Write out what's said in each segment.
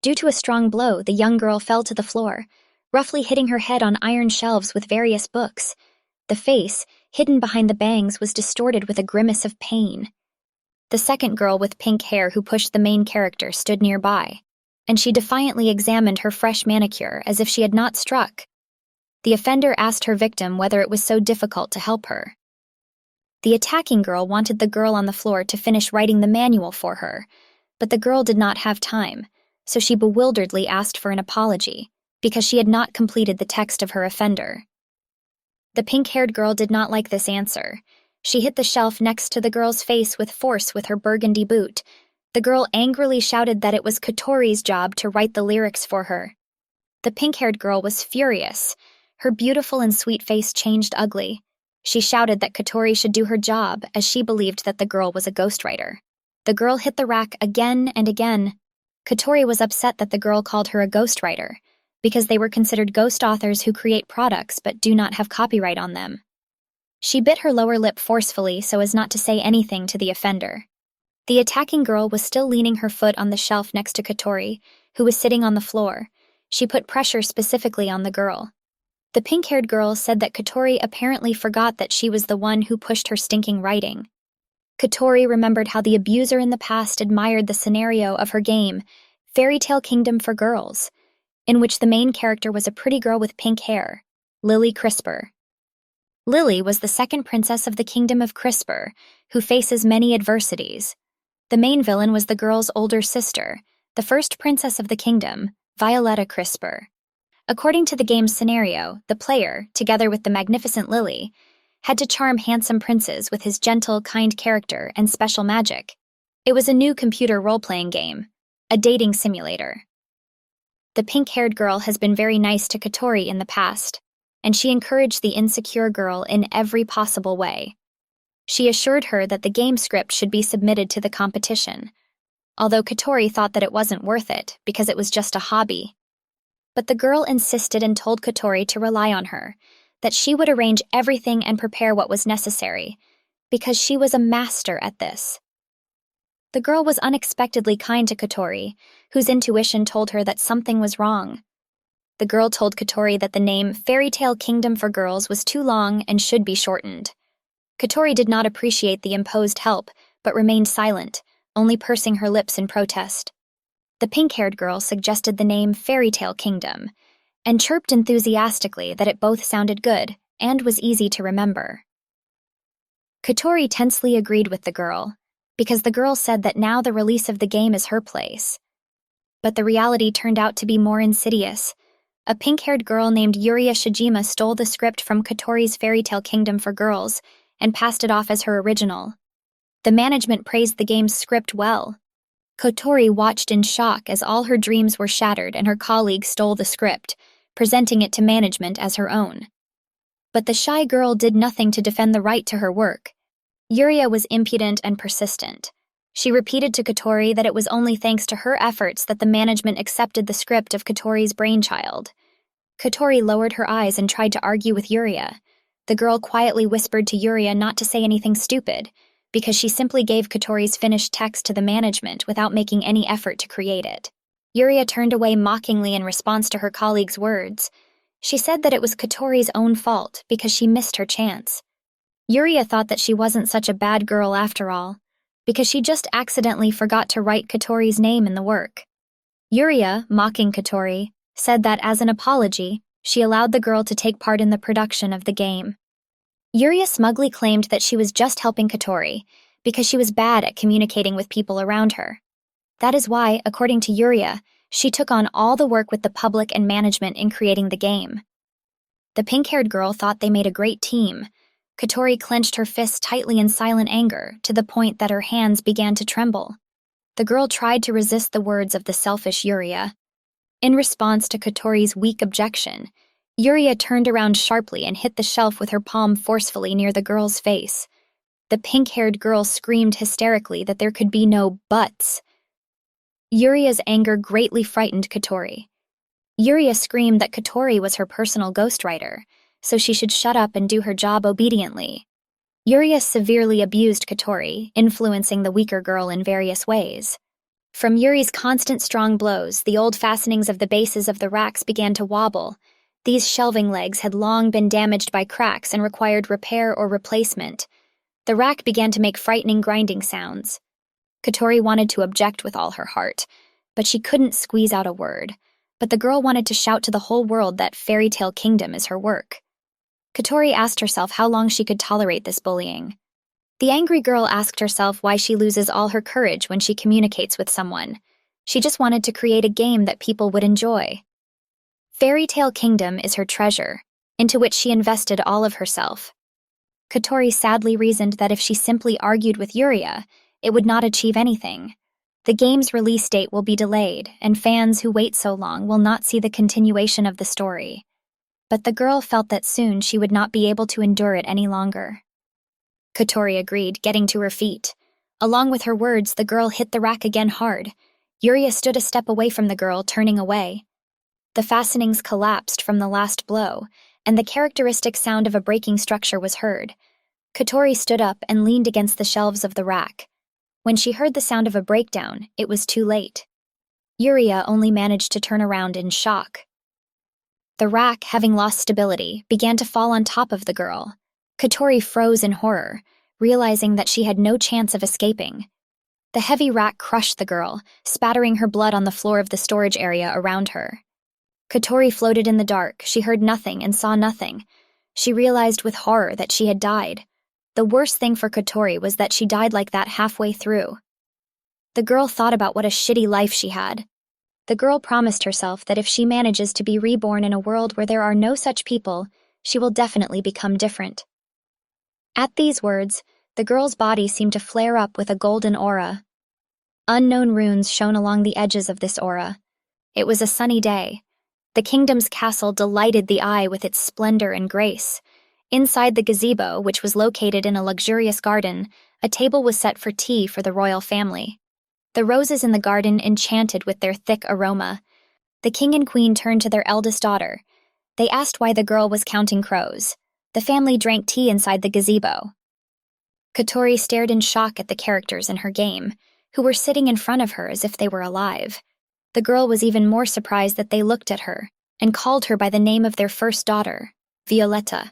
Due to a strong blow, the young girl fell to the floor, roughly hitting her head on iron shelves with various books. The face, hidden behind the bangs, was distorted with a grimace of pain. The second girl with pink hair who pushed the main character stood nearby, and she defiantly examined her fresh manicure as if she had not struck. The offender asked her victim whether it was so difficult to help her. The attacking girl wanted the girl on the floor to finish writing the manual for her, but the girl did not have time, so she bewilderedly asked for an apology, because she had not completed the text of her offender. The pink-haired girl did not like this answer. She hit the shelf next to the girl's face with force with her burgundy boot. The girl angrily shouted that it was Kotori's job to write the lyrics for her. The pink-haired girl was furious. Her beautiful and sweet face changed ugly. She shouted that Kotori should do her job, as she believed that the girl was a ghostwriter. The girl hit the rack again and again. Kotori was upset that the girl called her a ghostwriter, because they were considered ghost authors who create products but do not have copyright on them. She bit her lower lip forcefully so as not to say anything to the offender. The attacking girl was still leaning her foot on the shelf next to Kotori, who was sitting on the floor. She put pressure specifically on the girl. The pink-haired girl said that Kotori apparently forgot that she was the one who pushed her stinking writing. Kotori remembered how the abuser in the past admired the scenario of her game, Fairy Tale Kingdom for Girls, in which the main character was a pretty girl with pink hair, Lily Crisper. Lily was the second princess of the Kingdom of Crisper, who faces many adversities. The main villain was the girl's older sister, the first princess of the kingdom, Violetta Crisper. According to the game's scenario, the player, together with the magnificent Lily, had to charm handsome princes with his gentle, kind character and special magic. It was a new computer role-playing game, a dating simulator. The pink-haired girl has been very nice to Kotori in the past, and she encouraged the insecure girl in every possible way. She assured her that the game script should be submitted to the competition, although Kotori thought that it wasn't worth it because it was just a hobby. But the girl insisted and told Kotori to rely on her, that she would arrange everything and prepare what was necessary, because she was a master at this. The girl was unexpectedly kind to Kotori, whose intuition told her that something was wrong. The girl told Kotori that the name Fairy Tale Kingdom for Girls was too long and should be shortened. Kotori did not appreciate the imposed help, but remained silent, only pursing her lips in protest. The pink-haired girl suggested the name Fairy Tale Kingdom, and chirped enthusiastically that it both sounded good and was easy to remember. Kotori tensely agreed with the girl, because the girl said that now the release of the game is her place. But the reality turned out to be more insidious. A pink-haired girl named Yuria Shijima stole the script from Kotori's Fairy Tale Kingdom for Girls and passed it off as her original. The management praised the game's script well. Kotori watched in shock as all her dreams were shattered and her colleague stole the script, presenting it to management as her own. But the shy girl did nothing to defend the right to her work. Yuria was impudent and persistent. She repeated to Kotori that it was only thanks to her efforts that the management accepted the script of Kotori's brainchild. Kotori lowered her eyes and tried to argue with Yuria. The girl quietly whispered to Yuria not to say anything stupid, because she simply gave Kotori's finished text to the management without making any effort to create it. Yuria turned away mockingly in response to her colleague's words. She said that it was Kotori's own fault because she missed her chance. Yuria thought that she wasn't such a bad girl after all, because she just accidentally forgot to write Kotori's name in the work. Yuria, mocking Kotori, said that as an apology, she allowed the girl to take part in the production of the game. Yuria smugly claimed that she was just helping Kotori because she was bad at communicating with people around her. That is why, according to Yuria, she took on all the work with the public and management in creating the game. The pink-haired girl thought they made a great team. Kotori clenched her fists tightly in silent anger to the point that her hands began to tremble. The girl tried to resist the words of the selfish Yuria. In response to Kotori's weak objection, Yuria turned around sharply and hit the shelf with her palm forcefully near the girl's face. The pink-haired girl screamed hysterically that there could be no buts. Yuria's anger greatly frightened Kotori. Yuria screamed that Kotori was her personal ghostwriter, so she should shut up and do her job obediently. Yuria severely abused Kotori, influencing the weaker girl in various ways. From Yuri's constant strong blows, the old fastenings of the bases of the racks began to wobble. These shelving legs had long been damaged by cracks and required repair or replacement. The rack began to make frightening grinding sounds. Katori wanted to object with all her heart, but she couldn't squeeze out a word. But the girl wanted to shout to the whole world that Fairy Tale Kingdom is her work. Katori asked herself how long she could tolerate this bullying. The angry girl asked herself why she loses all her courage when she communicates with someone. She just wanted to create a game that people would enjoy. Fairy Tale Kingdom is her treasure, into which she invested all of herself. Katori sadly reasoned that if she simply argued with Yuria, it would not achieve anything. The game's release date will be delayed, and fans who wait so long will not see the continuation of the story. But the girl felt that soon she would not be able to endure it any longer. Katori agreed, getting to her feet. Along with her words, the girl hit the rack again hard. Yuria stood a step away from the girl, turning away. The fastenings collapsed from the last blow, and the characteristic sound of a breaking structure was heard. Katori stood up and leaned against the shelves of the rack. When she heard the sound of a breakdown, it was too late. Yuria only managed to turn around in shock. The rack, having lost stability, began to fall on top of the girl. Katori froze in horror, realizing that she had no chance of escaping. The heavy rack crushed the girl, spattering her blood on the floor of the storage area around her. Katori floated in the dark. She heard nothing and saw nothing. She realized with horror that she had died. The worst thing for Katori was that she died like that halfway through. The girl thought about what a shitty life she had. The girl promised herself that if she manages to be reborn in a world where there are no such people, she will definitely become different. At these words, the girl's body seemed to flare up with a golden aura. Unknown runes shone along the edges of this aura. It was a sunny day. The kingdom's castle delighted the eye with its splendor and grace. Inside the gazebo, which was located in a luxurious garden, a table was set for tea for the royal family. The roses in the garden enchanted with their thick aroma. The king and queen turned to their eldest daughter. They asked why the girl was counting crows. The family drank tea inside the gazebo. Katori stared in shock at the characters in her game, who were sitting in front of her as if they were alive. The girl was even more surprised that they looked at her and called her by the name of their first daughter, Violetta.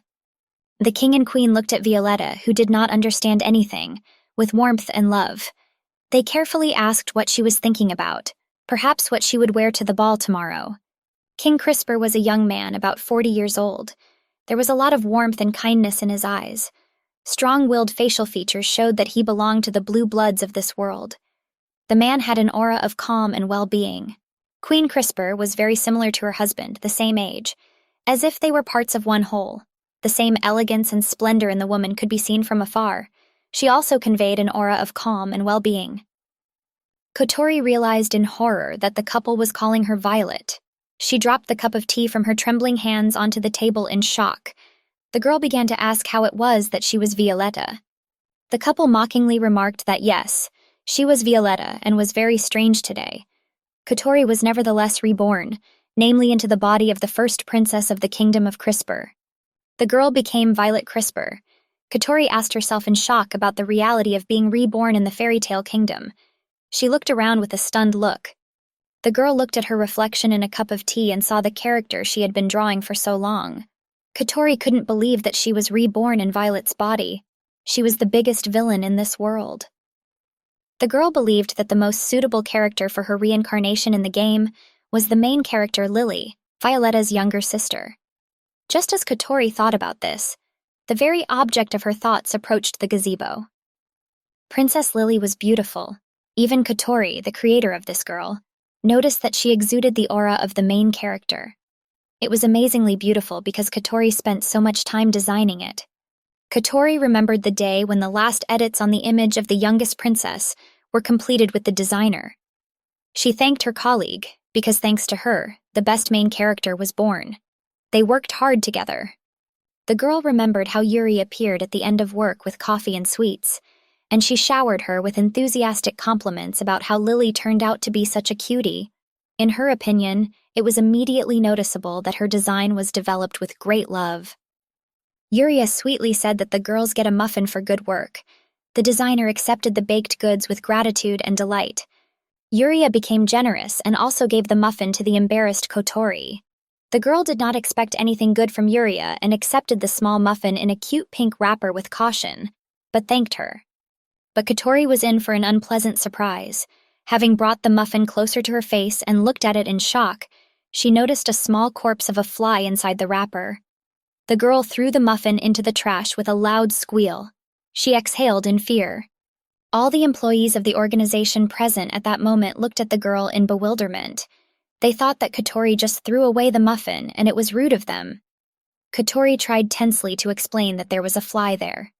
The king and queen looked at Violetta, who did not understand anything, with warmth and love. They carefully asked what she was thinking about, perhaps what she would wear to the ball tomorrow. King Crisper was a young man, about 40 years old. There was a lot of warmth and kindness in his eyes. Strong-willed facial features showed that he belonged to the blue bloods of this world. The man had an aura of calm and well-being. Queen Crisper was very similar to her husband, the same age, as if they were parts of one whole. The same elegance and splendor in the woman could be seen from afar. She also conveyed an aura of calm and well-being. Katori realized in horror that the couple was calling her Violet. She dropped the cup of tea from her trembling hands onto the table in shock. The girl began to ask how it was that she was Violetta. The couple mockingly remarked that yes, she was Violetta and was very strange today. Katori was nevertheless reborn, namely into the body of the first princess of the kingdom of Crisper. The girl became Violet Crisper. Katori asked herself in shock about the reality of being reborn in the fairy tale kingdom. She looked around with a stunned look. The girl looked at her reflection in a cup of tea and saw the character she had been drawing for so long. Katori couldn't believe that she was reborn in Violet's body. She was the biggest villain in this world. The girl believed that the most suitable character for her reincarnation in the game was the main character Lily, Violetta's younger sister. Just as Katori thought about this, the very object of her thoughts approached the gazebo. Princess Lily was beautiful. Even Katori, the creator of this girl, noticed that she exuded the aura of the main character. It was amazingly beautiful because Katori spent so much time designing it. Katori remembered the day when the last edits on the image of the youngest princess were completed with the designer. She thanked her colleague, because thanks to her, the best main character was born. They worked hard together. The girl remembered how Yuri appeared at the end of work with coffee and sweets, and she showered her with enthusiastic compliments about how Lily turned out to be such a cutie. In her opinion, it was immediately noticeable that her design was developed with great love. Yuria sweetly said that the girls get a muffin for good work. The designer accepted the baked goods with gratitude and delight. Yuria became generous and also gave the muffin to the embarrassed Kotori. The girl did not expect anything good from Yuria and accepted the small muffin in a cute pink wrapper with caution, but thanked her. But Kotori was in for an unpleasant surprise. Having brought the muffin closer to her face and looked at it in shock, she noticed a small corpse of a fly inside the wrapper. The girl threw the muffin into the trash with a loud squeal. She exhaled in fear. All the employees of the organization present at that moment looked at the girl in bewilderment. They thought that Kotori just threw away the muffin, and it was rude of them. Kotori tried tensely to explain that there was a fly there.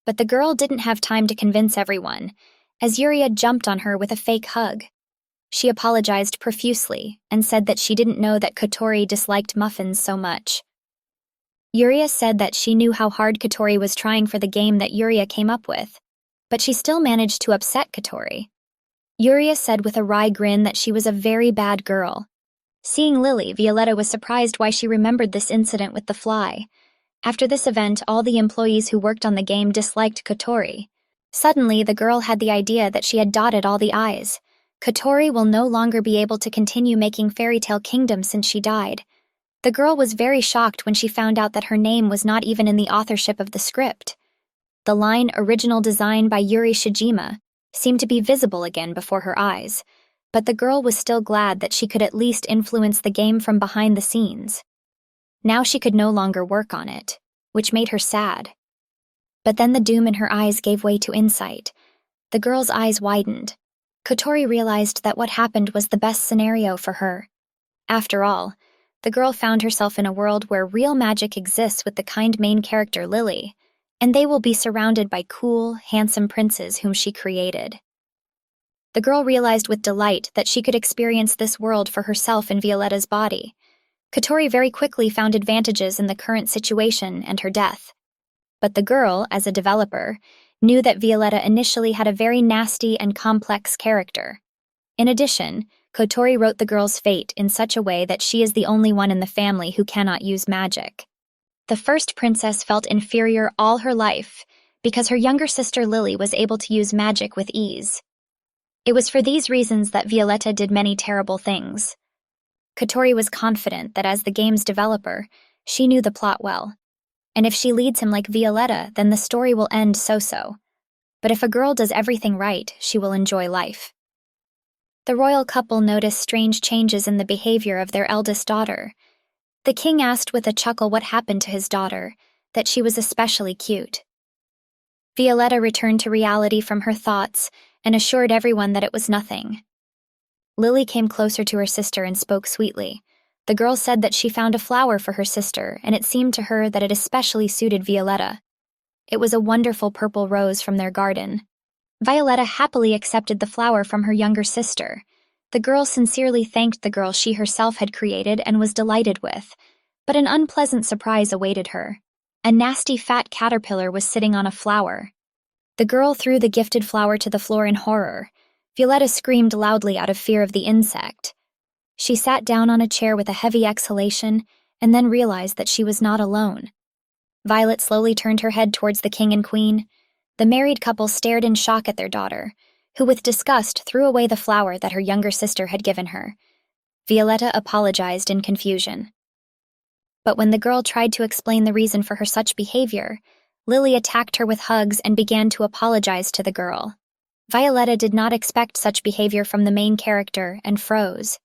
But the girl didn't have time to convince everyone, as Yuria jumped on her with a fake hug. She apologized profusely and said that she didn't know that Kotori disliked muffins so much. Yuria said that she knew how hard Kotori was trying for the game that Yuria came up with, but she still managed to upset Kotori. Yuria said with a wry grin that she was a very bad girl. Seeing Lily, Violetta was surprised why she remembered this incident with the fly. After this event, all the employees who worked on the game disliked Kotori. Suddenly, the girl had the idea that she had dotted all the I's. Kotori will no longer be able to continue making Fairy Tale Kingdom since she died. The girl was very shocked when she found out that her name was not even in the authorship of the script. The line "original design by Yuri Shijima" seemed to be visible again before her eyes, but the girl was still glad that she could at least influence the game from behind the scenes. Now she could no longer work on it, which made her sad. But then the doom in her eyes gave way to insight. The girl's eyes widened. Kotori realized that what happened was the best scenario for her. After all, the girl found herself in a world where real magic exists with the kind main character Lily, and they will be surrounded by cool, handsome princes whom she created. The girl realized with delight that she could experience this world for herself in Violetta's body. Kotori very quickly found advantages in the current situation and her death. But the girl, as a developer, knew that Violetta initially had a very nasty and complex character. In addition, Kotori wrote the girl's fate in such a way that she is the only one in the family who cannot use magic. The first princess felt inferior all her life because her younger sister Lily was able to use magic with ease. It was for these reasons that Violetta did many terrible things. Kotori was confident that as the game's developer, she knew the plot well. And if she leads him like Violetta, then the story will end so-so. But if a girl does everything right, she will enjoy life. The royal couple noticed strange changes in the behavior of their eldest daughter. The king asked with a chuckle what happened to his daughter, that she was especially cute. Violetta returned to reality from her thoughts and assured everyone that it was nothing. Lily came closer to her sister and spoke sweetly. The girl said that she found a flower for her sister, and it seemed to her that it especially suited Violetta. It was a wonderful purple rose from their garden. Violetta happily accepted the flower from her younger sister. The girl sincerely thanked the girl she herself had created and was delighted with. But an unpleasant surprise awaited her. A nasty fat caterpillar was sitting on a flower. The girl threw the gifted flower to the floor in horror. Violetta screamed loudly out of fear of the insect. She sat down on a chair with a heavy exhalation and then realized that she was not alone. Violet slowly turned her head towards the king and queen. The married couple stared in shock at their daughter, who with disgust threw away the flower that her younger sister had given her. Violetta apologized in confusion. But when the girl tried to explain the reason for her such behavior, Lily attacked her with hugs and began to apologize to the girl. Violetta did not expect such behavior from the main character and froze.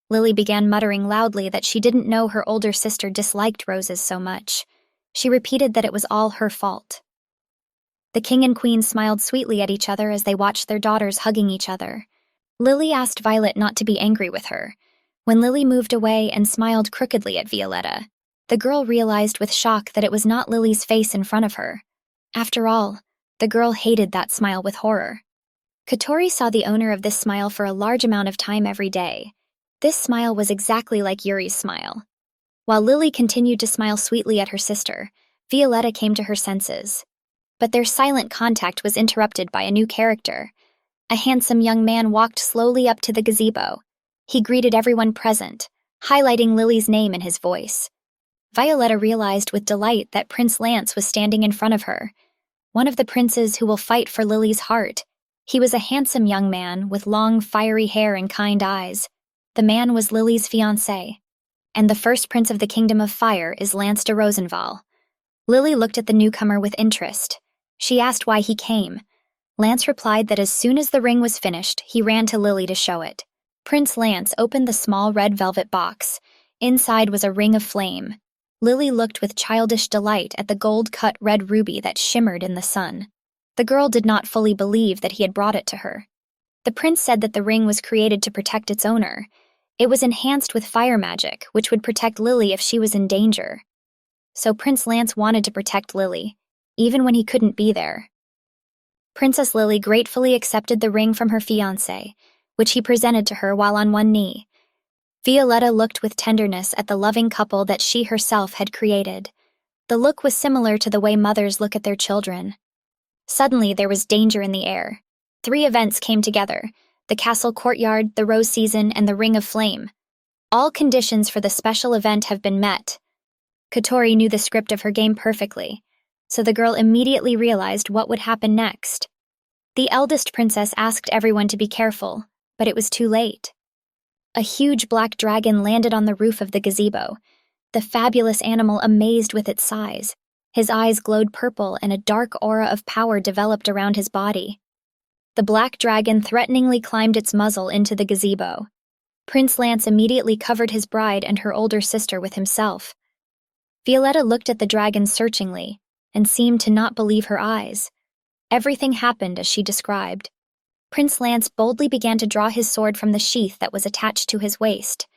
Lily began muttering loudly that she didn't know her older sister disliked roses so much. She repeated that it was all her fault. The king and queen smiled sweetly at each other as they watched their daughters hugging each other. Lily asked Violet not to be angry with her. When Lily moved away and smiled crookedly at Violetta, the girl realized with shock that it was not Lily's face in front of her. After all, the girl hated that smile with horror. Kotori saw the owner of this smile for a large amount of time every day. This smile was exactly like Yuri's smile. While Lily continued to smile sweetly at her sister, Violetta came to her senses. But their silent contact was interrupted by a new character. A handsome young man walked slowly up to the gazebo. He greeted everyone present, highlighting Lily's name in his voice. Violetta realized with delight that Prince Lance was standing in front of her, one of the princes who will fight for Lily's heart. He was a handsome young man with long, fiery hair and kind eyes. The man was Lily's fiancé, and the first prince of the Kingdom of Fire is Lance de Rosenval. Lily looked at the newcomer with interest. She asked why he came. Lance replied that as soon as the ring was finished, he ran to Lily to show it. Prince Lance opened the small red velvet box. Inside was a ring of flame. Lily looked with childish delight at the gold-cut red ruby that shimmered in the sun. The girl did not fully believe that he had brought it to her. The prince said that the ring was created to protect its owner. It was enhanced with fire magic, which would protect Lily if she was in danger. So Prince Lance wanted to protect Lily, even when he couldn't be there. Princess Lily gratefully accepted the ring from her fiancé, which he presented to her while on one knee. Violetta looked with tenderness at the loving couple that she herself had created. The look was similar to the way mothers look at their children. Suddenly, there was danger in the air. 3 events came together: the castle courtyard, the rose season, and the ring of flame. All conditions for the special event have been met. Katori knew the script of her game perfectly, so the girl immediately realized what would happen next. The eldest princess asked everyone to be careful, but it was too late. A huge black dragon landed on the roof of the gazebo, the fabulous animal amazed with its size. His eyes glowed purple and a dark aura of power developed around his body. The black dragon threateningly climbed its muzzle into the gazebo. Prince Lance immediately covered his bride and her older sister with himself. Violetta looked at the dragon searchingly and seemed to not believe her eyes. Everything happened as she described. Prince Lance boldly began to draw his sword from the sheath that was attached to his waist.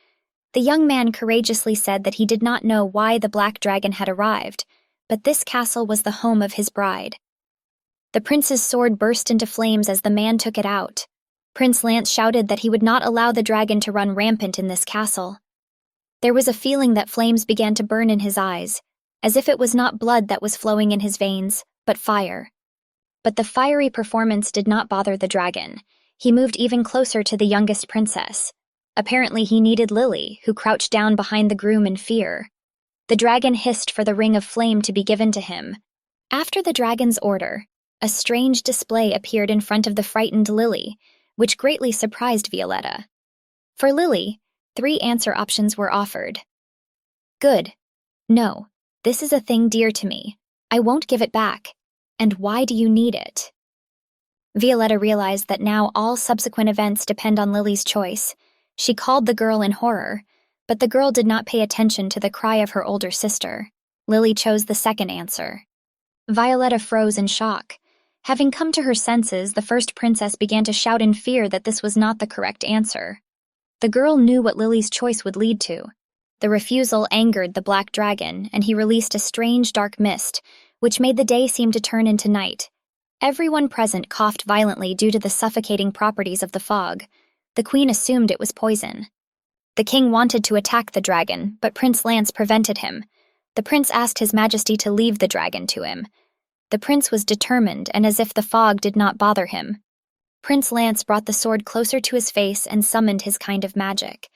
The young man courageously said that he did not know why the black dragon had arrived, but this castle was the home of his bride. The prince's sword burst into flames as the man took it out. Prince Lance shouted that he would not allow the dragon to run rampant in this castle. There was a feeling that flames began to burn in his eyes, as if it was not blood that was flowing in his veins, but fire. But the fiery performance did not bother the dragon. He moved even closer to the youngest princess. Apparently he needed Lily, who crouched down behind the groom in fear. The dragon hissed for the ring of flame to be given to him. After the dragon's order, a strange display appeared in front of the frightened Lily, which greatly surprised Violetta. For Lily, 3 answer options were offered. Good. No. This is a thing dear to me. I won't give it back. And why do you need it? Violetta realized that now all subsequent events depend on Lily's choice. She called the girl in horror, but the girl did not pay attention to the cry of her older sister. Lily chose the second answer. Violetta froze in shock. Having come to her senses, the first princess began to shout in fear that this was not the correct answer. The girl knew what Lily's choice would lead to. The refusal angered the black dragon, and he released a strange dark mist, which made the day seem to turn into night. Everyone present coughed violently due to the suffocating properties of the fog. The queen assumed it was poison. The king wanted to attack the dragon, but Prince Lance prevented him. The prince asked His Majesty to leave the dragon to him. The prince was determined, and as if the fog did not bother him. Prince Lance brought the sword closer to his face and summoned his kind of magic.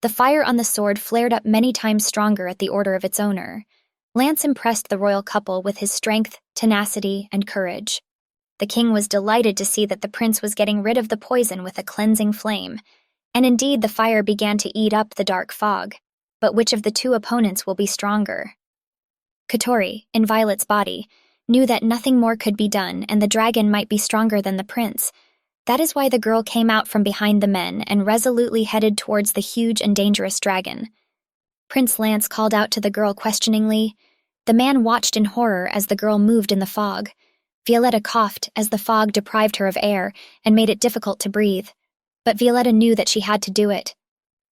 The fire on the sword flared up many times stronger at the order of its owner. Lance impressed the royal couple with his strength, tenacity, and courage. The king was delighted to see that the prince was getting rid of the poison with a cleansing flame, and indeed the fire began to eat up the dark fog. But which of the 2 opponents will be stronger? Katori, in Violet's body, knew that nothing more could be done and the dragon might be stronger than the prince. That is why the girl came out from behind the men and resolutely headed towards the huge and dangerous dragon. Prince Lance called out to the girl questioningly. The man watched in horror as the girl moved in the fog. Violetta coughed as the fog deprived her of air and made it difficult to breathe. But Violetta knew that she had to do it.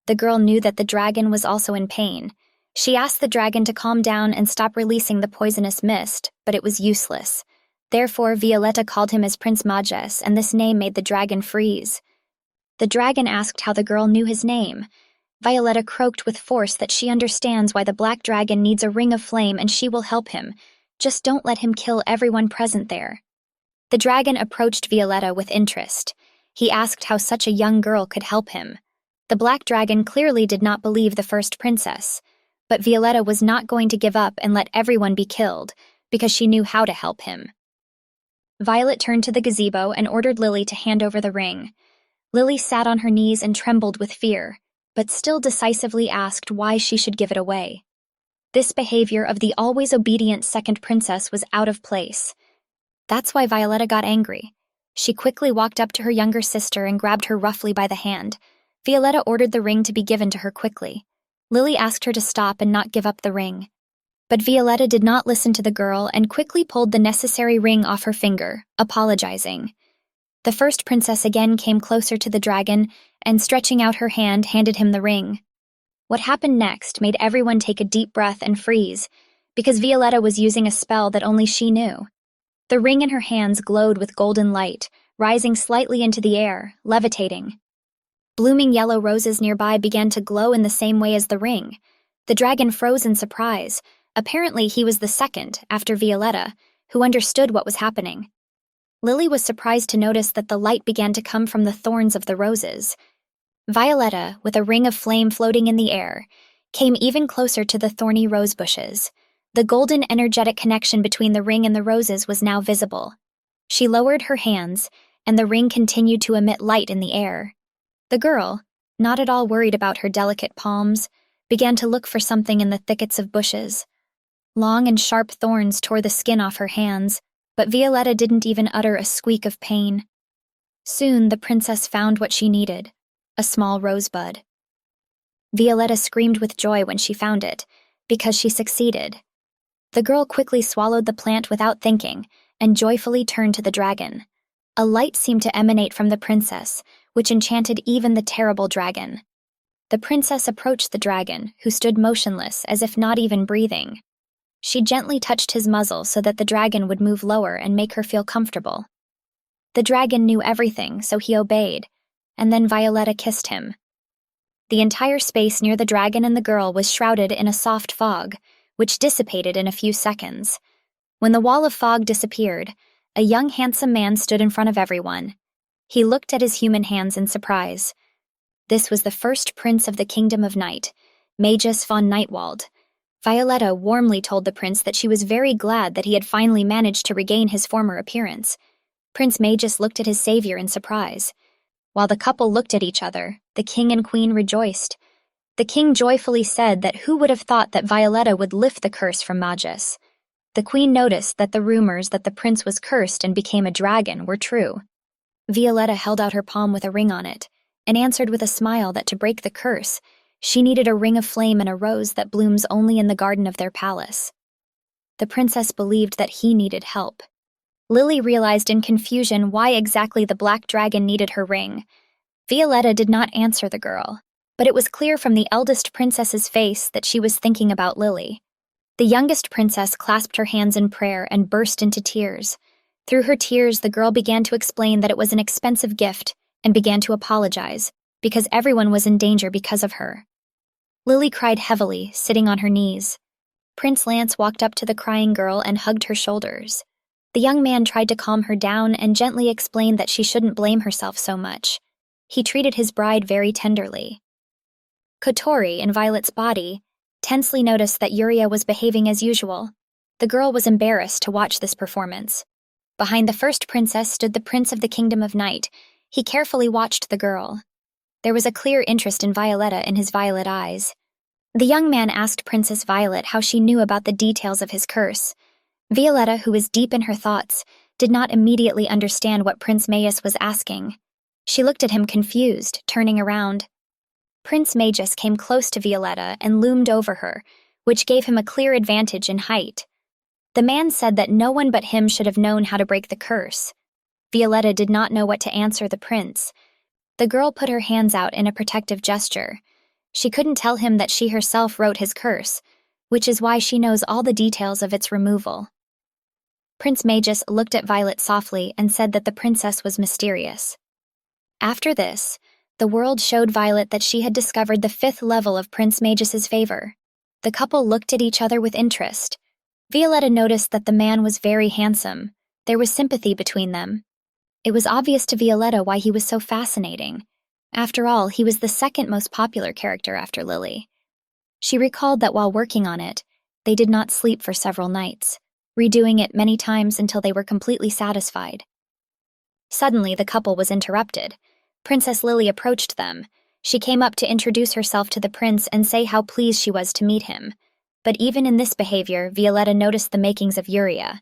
The girl knew that the dragon was also in pain. She asked the dragon to calm down and stop releasing the poisonous mist, but it was useless. Therefore, Violetta called him as Prince Majes, and this name made the dragon freeze. The dragon asked how the girl knew his name. Violetta croaked with force that she understands why the black dragon needs a ring of flame and she will help him. Just don't let him kill everyone present there. The dragon approached Violetta with interest. He asked how such a young girl could help him. The black dragon clearly did not believe the first princess, but Violetta was not going to give up and let everyone be killed, because she knew how to help him. Violet turned to the gazebo and ordered Lily to hand over the ring. Lily sat on her knees and trembled with fear, but still decisively asked why she should give it away. This behavior of the always obedient second princess was out of place. That's why Violetta got angry. She quickly walked up to her younger sister and grabbed her roughly by the hand. Violetta ordered the ring to be given to her quickly. Lily asked her to stop and not give up the ring. But Violetta did not listen to the girl and quickly pulled the necessary ring off her finger, apologizing. The first princess again came closer to the dragon and, stretching out her hand, handed him the ring. What happened next made everyone take a deep breath and freeze, because Violetta was using a spell that only she knew. The ring in her hands glowed with golden light, rising slightly into the air, levitating. Blooming yellow roses nearby began to glow in the same way as the ring. The dragon froze in surprise. Apparently he was the second, after Violetta, who understood what was happening. Lily was surprised to notice that the light began to come from the thorns of the roses. Violetta, with a ring of flame floating in the air, came even closer to the thorny rose bushes. The golden energetic connection between the ring and the roses was now visible. She lowered her hands, and the ring continued to emit light in the air. The girl, not at all worried about her delicate palms, began to look for something in the thickets of bushes. Long and sharp thorns tore the skin off her hands, but Violetta didn't even utter a squeak of pain. Soon the princess found what she needed, a small rosebud. Violetta screamed with joy when she found it, because she succeeded. The girl quickly swallowed the plant without thinking, and joyfully turned to the dragon. A light seemed to emanate from the princess, which enchanted even the terrible dragon. The princess approached the dragon, who stood motionless, as if not even breathing. She gently touched his muzzle so that the dragon would move lower and make her feel comfortable. The dragon knew everything, so he obeyed, and then Violetta kissed him. The entire space near the dragon and the girl was shrouded in a soft fog, which dissipated in a few seconds. When the wall of fog disappeared, a young handsome man stood in front of everyone. He looked at his human hands in surprise. This was the first prince of the Kingdom of Night, Magus von Nightwald. Violetta warmly told the prince that she was very glad that he had finally managed to regain his former appearance. Prince Magus looked at his savior in surprise. While the couple looked at each other, the king and queen rejoiced. The king joyfully said that who would have thought that Violetta would lift the curse from Magus. The queen noticed that the rumors that the prince was cursed and became a dragon were true. Violetta held out her palm with a ring on it, and answered with a smile that to break the curse, she needed a ring of flame and a rose that blooms only in the garden of their palace. The princess believed that he needed help. Lily realized in confusion why exactly the black dragon needed her ring. Violetta did not answer the girl, but it was clear from the eldest princess's face that she was thinking about Lily. The youngest princess clasped her hands in prayer and burst into tears. Through her tears, the girl began to explain that it was an expensive gift and began to apologize, because everyone was in danger because of her. Lily cried heavily, sitting on her knees. Prince Lance walked up to the crying girl and hugged her shoulders. The young man tried to calm her down and gently explained that she shouldn't blame herself so much. He treated his bride very tenderly. Kotori, in Violet's body, tensely noticed that Yuria was behaving as usual. The girl was embarrassed to watch this performance. Behind the first princess stood the Prince of the Kingdom of Night. He carefully watched the girl. There was a clear interest in Violetta in his violet eyes. The young man asked Princess Violet how she knew about the details of his curse. Violetta, who was deep in her thoughts, did not immediately understand what Prince Magus was asking. She looked at him confused, turning around. Prince Magus came close to Violetta and loomed over her, which gave him a clear advantage in height. The man said that no one but him should have known how to break the curse. Violetta did not know what to answer the prince. The girl put her hands out in a protective gesture. She couldn't tell him that she herself wrote his curse, which is why she knows all the details of its removal. Prince Magus looked at Violet softly and said that the princess was mysterious. After this, the world showed Violet that she had discovered the 5th level of Prince Magus's favor. The couple looked at each other with interest. Violetta noticed that the man was very handsome. There was sympathy between them. It was obvious to Violetta why he was so fascinating. After all, he was the second most popular character after Lily. She recalled that while working on it, they did not sleep for several nights. redoing it many times until they were completely satisfied. Suddenly, the couple was interrupted. Princess Lily approached them. She came up to introduce herself to the prince and say how pleased she was to meet him. But even in this behavior, Violetta noticed the makings of Yuria.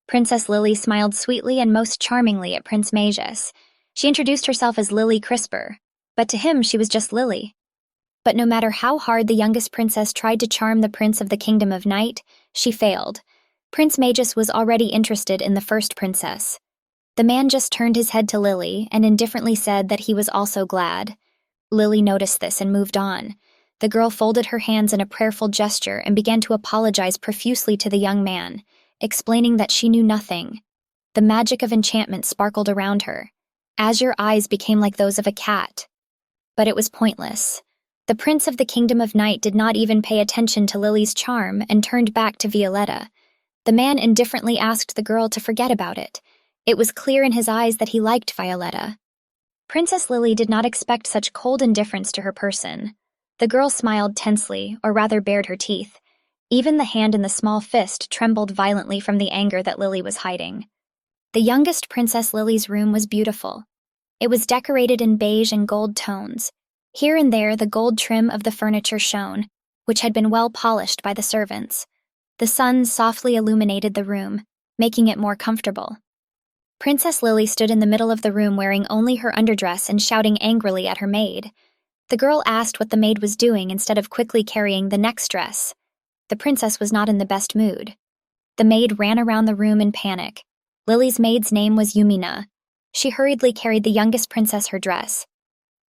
Princess Lily smiled sweetly and most charmingly at Prince Magus. She introduced herself as Lily Crisper, but to him she was just Lily. But no matter how hard the youngest princess tried to charm the prince of the Kingdom of Night, she failed. Prince Magus was already interested in the first princess. The man just turned his head to Lily and indifferently said that he was also glad. Lily noticed this and moved on. The girl folded her hands in a prayerful gesture and began to apologize profusely to the young man, explaining that she knew nothing. The magic of enchantment sparkled around her. Azure eyes became like those of a cat. But it was pointless. The prince of the Kingdom of Night did not even pay attention to Lily's charm and turned back to Violetta. The man indifferently asked the girl to forget about it. It was clear in his eyes that he liked Violetta. Princess Lily did not expect such cold indifference to her person. The girl smiled tensely, or rather bared her teeth. Even the hand in the small fist trembled violently from the anger that Lily was hiding. The youngest Princess Lily's room was beautiful. It was decorated in beige and gold tones. Here and there the gold trim of the furniture shone, which had been well polished by the servants. The sun softly illuminated the room, making it more comfortable. Princess Lily stood in the middle of the room wearing only her underdress and shouting angrily at her maid. The girl asked what the maid was doing instead of quickly carrying the next dress. The princess was not in the best mood. The maid ran around the room in panic. Lily's maid's name was Yumina. She hurriedly carried the youngest princess her dress.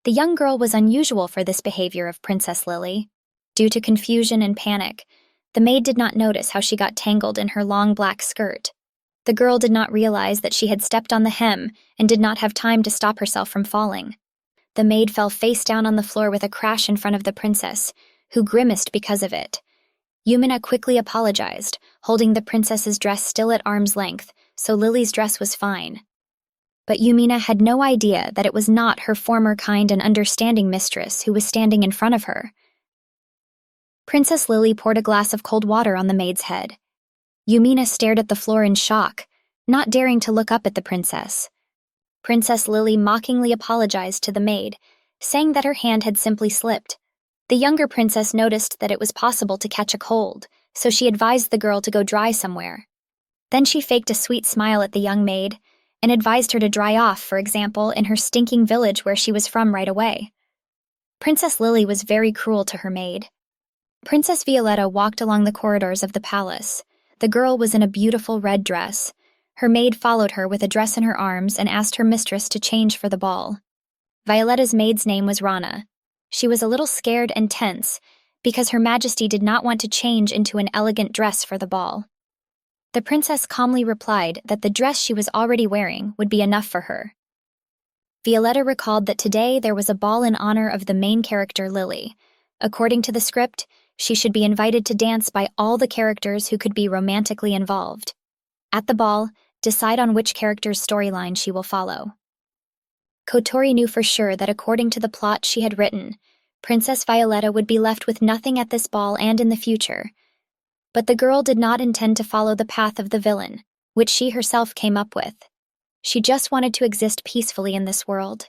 The young girl was unusual for this behavior of Princess Lily. Due to confusion and panic, the maid did not notice how she got tangled in her long black skirt. The girl did not realize that she had stepped on the hem and did not have time to stop herself from falling. The maid fell face down on the floor with a crash in front of the princess, who grimaced because of it. Yumina quickly apologized, holding the princess's dress still at arm's length, so Lily's dress was fine. But Yumina had no idea that it was not her former kind and understanding mistress who was standing in front of her. Princess Lily poured a glass of cold water on the maid's head. Yumina stared at the floor in shock, not daring to look up at the princess. Princess Lily mockingly apologized to the maid, saying that her hand had simply slipped. The younger princess noticed that it was possible to catch a cold, so she advised the girl to go dry somewhere. Then she faked a sweet smile at the young maid and advised her to dry off, for example, in her stinking village where she was from right away. Princess Lily was very cruel to her maid. Princess Violetta walked along the corridors of the palace. The girl was in a beautiful red dress. Her maid followed her with a dress in her arms and asked her mistress to change for the ball. Violetta's maid's name was Rana. She was a little scared and tense because Her Majesty did not want to change into an elegant dress for the ball. The princess calmly replied that the dress she was already wearing would be enough for her. Violetta recalled that today there was a ball in honor of the main character Lily. According to the script, she should be invited to dance by all the characters who could be romantically involved. At the ball, decide on which character's storyline she will follow. Kotori knew for sure that according to the plot she had written, Princess Violetta would be left with nothing at this ball and in the future. But the girl did not intend to follow the path of the villain, which she herself came up with. She just wanted to exist peacefully in this world.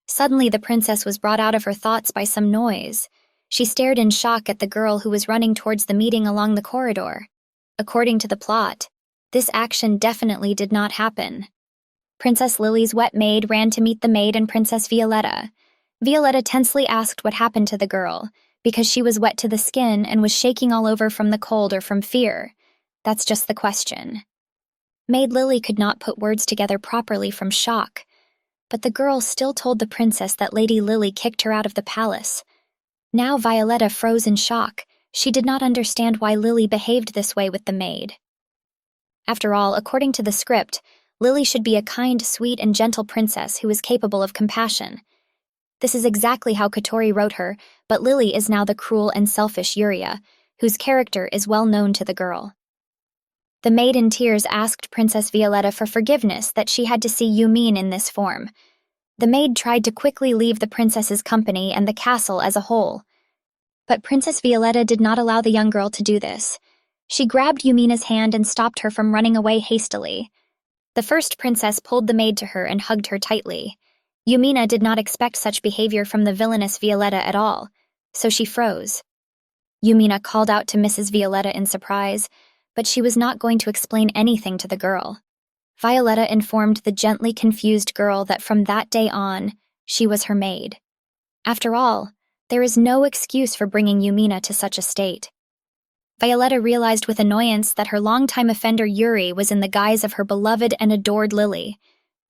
Suddenly the princess was brought out of her thoughts by some noise. She stared in shock at the girl who was running towards the meeting along the corridor. According to the plot, this action definitely did not happen. Princess Lily's wet maid ran to meet the maid and Princess Violetta. Violetta tensely asked what happened to the girl, because she was wet to the skin and was shaking all over from the cold or from fear. That's just the question. Maid Lily could not put words together properly from shock, but the girl still told the princess that Lady Lily kicked her out of the palace. Now Violetta froze in shock. She did not understand why Lily behaved this way with the maid. After all, according to the script, Lily should be a kind, sweet, and gentle princess who is capable of compassion. This is exactly how Kotori wrote her, but Lily is now the cruel and selfish Yuria, whose character is well known to the girl. The maid in tears asked Princess Violetta for forgiveness that she had to see Yumin in this form. The maid tried to quickly leave the princess's company and the castle as a whole. But Princess Violetta did not allow the young girl to do this. She grabbed Yumina's hand and stopped her from running away hastily. The first princess pulled the maid to her and hugged her tightly. Yumina did not expect such behavior from the villainous Violetta at all, so she froze. Yumina called out to Mrs. Violetta in surprise, but she was not going to explain anything to the girl. Violetta informed the gently confused girl that from that day on, she was her maid. After all, there is no excuse for bringing Yumina to such a state. Violetta realized with annoyance that her longtime offender Yuri was in the guise of her beloved and adored Lily.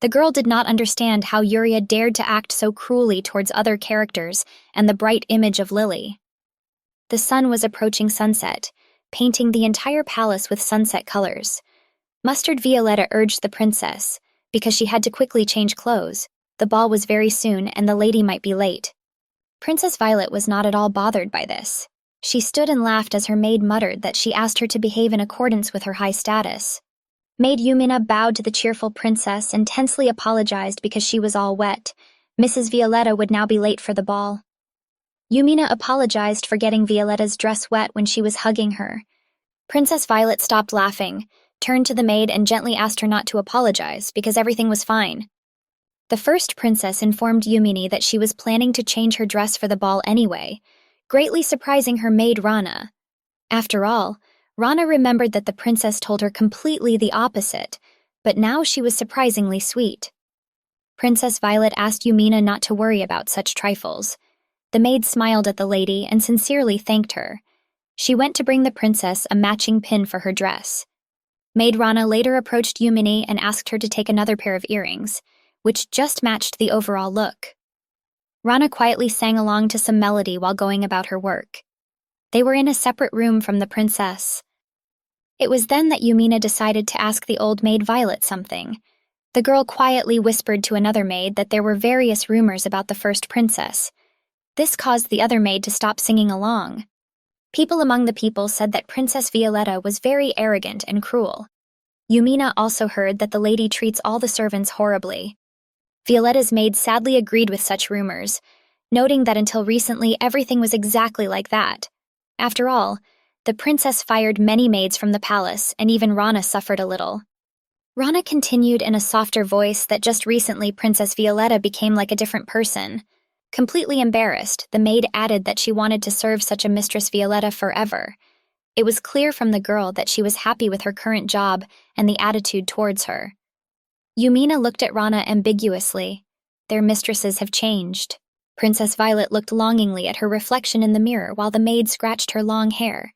The girl did not understand how Yuri had dared to act so cruelly towards other characters and the bright image of Lily. The sun was approaching sunset, painting the entire palace with sunset colors. Mustard Violetta urged the princess, because she had to quickly change clothes. The ball was very soon and the lady might be late. Princess Violet was not at all bothered by this. She stood and laughed as her maid muttered that she asked her to behave in accordance with her high status. Maid Yumina bowed to the cheerful princess and tensely apologized because she was all wet. Mrs. Violetta would now be late for the ball. Yumina apologized for getting Violetta's dress wet when she was hugging her. Princess Violet stopped laughing, turned to the maid and gently asked her not to apologize because everything was fine. The first princess informed Yumini that she was planning to change her dress for the ball anyway, greatly surprising her maid Rana. After all, Rana remembered that the princess told her completely the opposite, but now she was surprisingly sweet. Princess Violet asked Yumina not to worry about such trifles. The maid smiled at the lady and sincerely thanked her. She went to bring the princess a matching pin for her dress. Maid Rana later approached Yumini and asked her to take another pair of earrings, which just matched the overall look. Rana quietly sang along to some melody while going about her work. They were in a separate room from the princess. It was then that Yumina decided to ask the old maid Violet something. The girl quietly whispered to another maid that there were various rumors about the first princess. This caused the other maid to stop singing along. People among the people said that Princess Violetta was very arrogant and cruel. Yumina also heard that the lady treats all the servants horribly. Violetta's maid sadly agreed with such rumors, noting that until recently everything was exactly like that. After all, the princess fired many maids from the palace, and even Rana suffered a little. Rana continued in a softer voice that just recently Princess Violetta became like a different person. Completely embarrassed, the maid added that she wanted to serve such a Mistress Violetta forever. It was clear from the girl that she was happy with her current job and the attitude towards her. Yumina looked at Rana ambiguously. Their mistresses have changed. Princess Violet looked longingly at her reflection in the mirror while the maid scratched her long hair.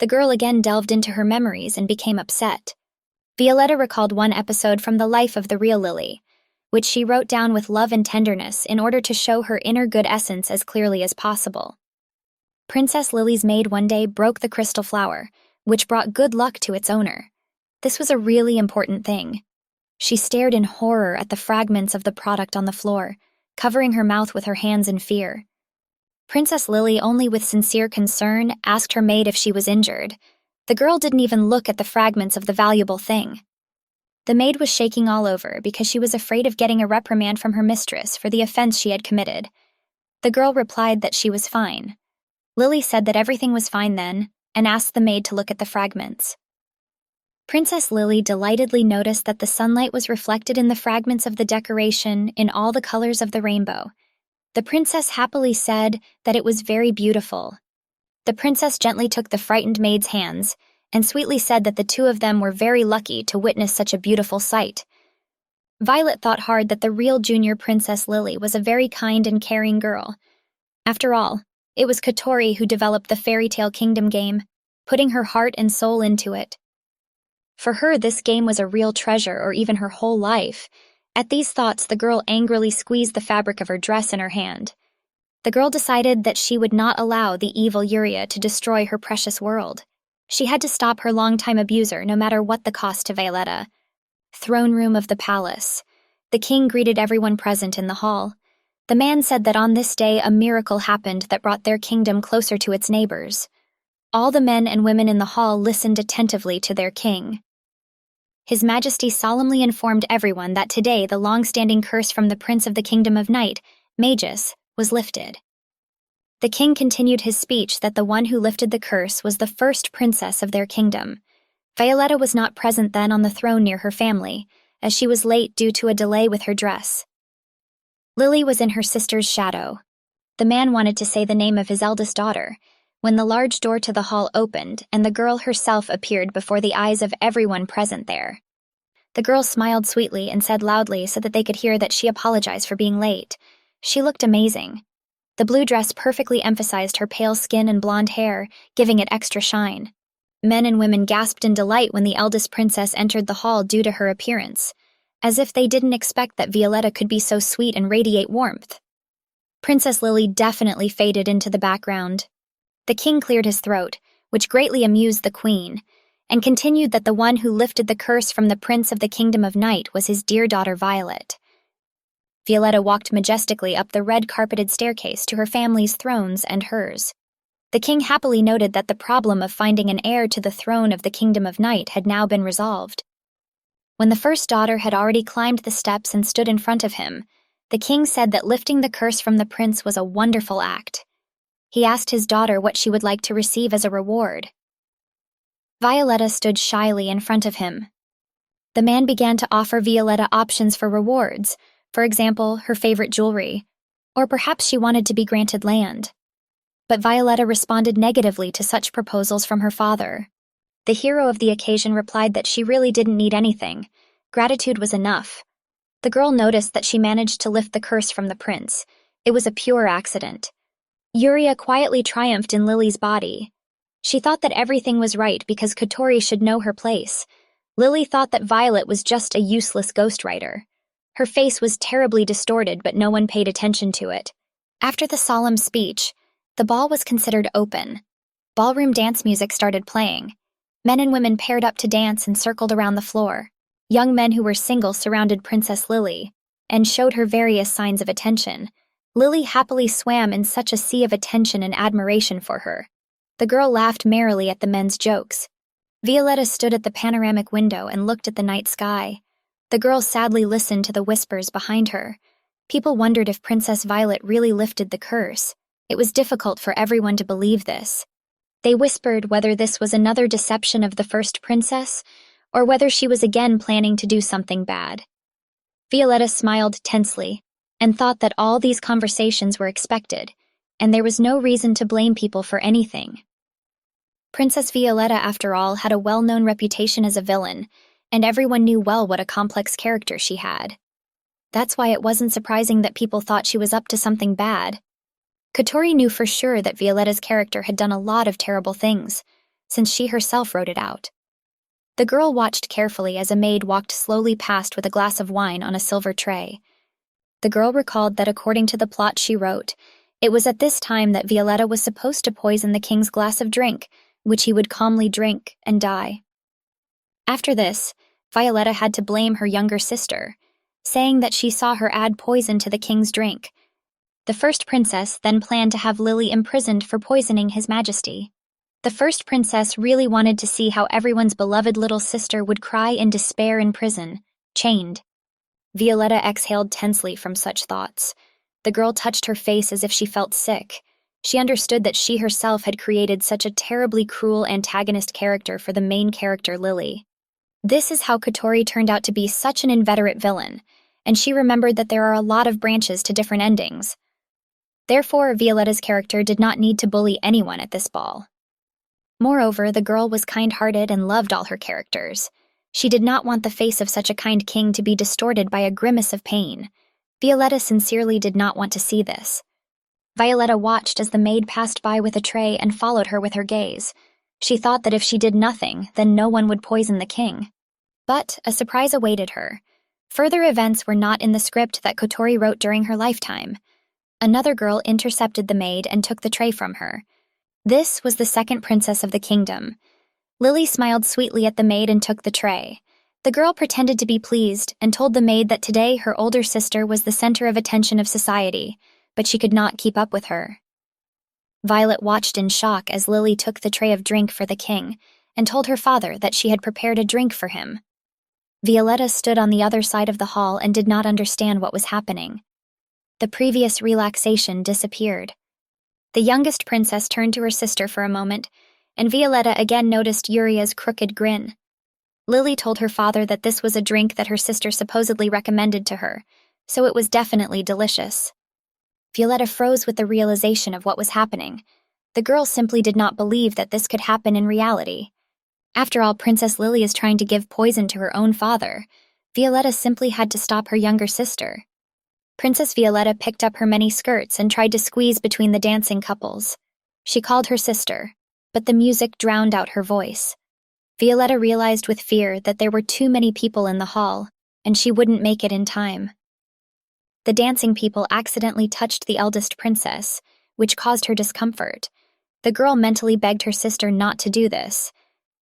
The girl again delved into her memories and became upset. Violetta recalled one episode from the life of the real Lily, which she wrote down with love and tenderness in order to show her inner good essence as clearly as possible. Princess Lily's maid one day broke the crystal flower, which brought good luck to its owner. This was a really important thing. She stared in horror at the fragments of the product on the floor, covering her mouth with her hands in fear. Princess Lily, only with sincere concern, asked her maid if she was injured. The girl didn't even look at the fragments of the valuable thing. The maid was shaking all over because she was afraid of getting a reprimand from her mistress for the offense she had committed. The girl replied that she was fine. Lily said that everything was fine then, and asked the maid to look at the fragments. Princess Lily delightedly noticed that the sunlight was reflected in the fragments of the decoration in all the colors of the rainbow. The princess happily said that it was very beautiful. The princess gently took the frightened maid's hands and sweetly said that the two of them were very lucky to witness such a beautiful sight. Violet thought hard that the real junior Princess Lily was a very kind and caring girl. After all, it was Kotori who developed the Fairy Tale Kingdom game, putting her heart and soul into it. For her, this game was a real treasure, or even her whole life. At these thoughts, the girl angrily squeezed the fabric of her dress in her hand. The girl decided that she would not allow the evil Yuria to destroy her precious world. She had to stop her longtime abuser, no matter what the cost to Violetta. Throne room of the palace. The king greeted everyone present in the hall. The man said that on this day a miracle happened that brought their kingdom closer to its neighbors. All the men and women in the hall listened attentively to their king. His Majesty solemnly informed everyone that today the long-standing curse from the Prince of the Kingdom of Night, Magus, was lifted. The king continued his speech that the one who lifted the curse was the first princess of their kingdom. Violetta was not present then on the throne near her family, as she was late due to a delay with her dress. Lily was in her sister's shadow. The man wanted to say the name of his eldest daughter, when the large door to the hall opened and the girl herself appeared before the eyes of everyone present there. The girl smiled sweetly and said loudly so that they could hear that she apologized for being late. She looked amazing. The blue dress perfectly emphasized her pale skin and blonde hair, giving it extra shine. Men and women gasped in delight when the eldest princess entered the hall due to her appearance, as if they didn't expect that Violetta could be so sweet and radiate warmth. Princess Lily definitely faded into the background. The king cleared his throat, which greatly amused the queen, and continued that the one who lifted the curse from the prince of the kingdom of night was his dear daughter Violet. Violetta walked majestically up the red-carpeted staircase to her family's thrones and hers. The king happily noted that the problem of finding an heir to the throne of the kingdom of night had now been resolved. When the first daughter had already climbed the steps and stood in front of him, the king said that lifting the curse from the prince was a wonderful act. He asked his daughter what she would like to receive as a reward. Violetta stood shyly in front of him. The man began to offer Violetta options for rewards, for example, her favorite jewelry, or perhaps she wanted to be granted land. But Violetta responded negatively to such proposals from her father. The hero of the occasion replied that she really didn't need anything. Gratitude was enough. The girl noticed that she managed to lift the curse from the prince. It was a pure accident. Yuria quietly triumphed in Lily's body. She thought that everything was right because Kotori should know her place. Lily thought that Violet was just a useless ghostwriter. Her face was terribly distorted, but no one paid attention to it. After the solemn speech, the ball was considered open. Ballroom dance music started playing. Men and women paired up to dance and circled around the floor. Young men who were single surrounded Princess Lily and showed her various signs of attention. Lily happily swam in such a sea of attention and admiration for her. The girl laughed merrily at the men's jokes. Violetta stood at the panoramic window and looked at the night sky. The girl sadly listened to the whispers behind her. People wondered if Princess Violet really lifted the curse. It was difficult for everyone to believe this. They whispered whether this was another deception of the first princess, or whether she was again planning to do something bad. Violetta smiled tensely, and thought that all these conversations were expected, and there was no reason to blame people for anything. Princess Violetta, after all, had a well-known reputation as a villain, and everyone knew well what a complex character she had. That's why it wasn't surprising that people thought she was up to something bad. Kotori knew for sure that Violetta's character had done a lot of terrible things, since she herself wrote it out. The girl watched carefully as a maid walked slowly past with a glass of wine on a silver tray. The girl recalled that according to the plot she wrote, it was at this time that Violetta was supposed to poison the king's glass of drink, which he would calmly drink and die. After this, Violetta had to blame her younger sister, saying that she saw her add poison to the king's drink. The first princess then planned to have Lily imprisoned for poisoning His Majesty. The first princess really wanted to see how everyone's beloved little sister would cry in despair in prison, chained. Violetta exhaled tensely from such thoughts. The girl touched her face as if she felt sick. She understood that she herself had created such a terribly cruel antagonist character for the main character, Lily. This is how Kotori turned out to be such an inveterate villain, and she remembered that there are a lot of branches to different endings. Therefore, Violetta's character did not need to bully anyone at this ball. Moreover, the girl was kind-hearted and loved all her characters. She did not want the face of such a kind king to be distorted by a grimace of pain. Violetta sincerely did not want to see this. Violetta watched as the maid passed by with a tray and followed her with her gaze. She thought that if she did nothing, then no one would poison the king. But a surprise awaited her. Further events were not in the script that Kotori wrote during her lifetime. Another girl intercepted the maid and took the tray from her. This was the second princess of the kingdom. Lily smiled sweetly at the maid and took the tray. The girl pretended to be pleased and told the maid that today her older sister was the center of attention of society, but she could not keep up with her. Violet watched in shock as Lily took the tray of drink for the king and told her father that she had prepared a drink for him. Violetta stood on the other side of the hall and did not understand what was happening. The previous relaxation disappeared. The youngest princess turned to her sister for a moment, and Violetta again noticed Uria's crooked grin. Lily told her father that this was a drink that her sister supposedly recommended to her, so it was definitely delicious. Violetta froze with the realization of what was happening. The girl simply did not believe that this could happen in reality. After all, Princess Lily is trying to give poison to her own father. Violetta simply had to stop her younger sister. Princess Violetta picked up her many skirts and tried to squeeze between the dancing couples. She called her sister, but the music drowned out her voice. Violetta realized with fear that there were too many people in the hall, and she wouldn't make it in time. The dancing people accidentally touched the eldest princess, which caused her discomfort. The girl mentally begged her sister not to do this.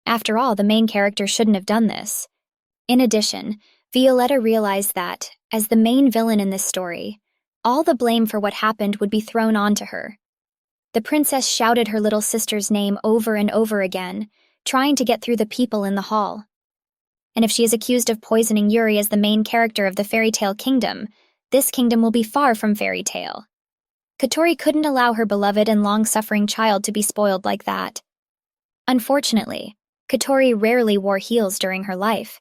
After all, the main character shouldn't have done this. In addition, Violetta realized that, as the main villain in this story, all the blame for what happened would be thrown onto her. The princess shouted her little sister's name over and over again, trying to get through the people in the hall. And if she is accused of poisoning Yuri as the main character of the fairy tale kingdom, this kingdom will be far from fairy tale. Kotori couldn't allow her beloved and long-suffering child to be spoiled like that. Unfortunately, Kotori rarely wore heels during her life,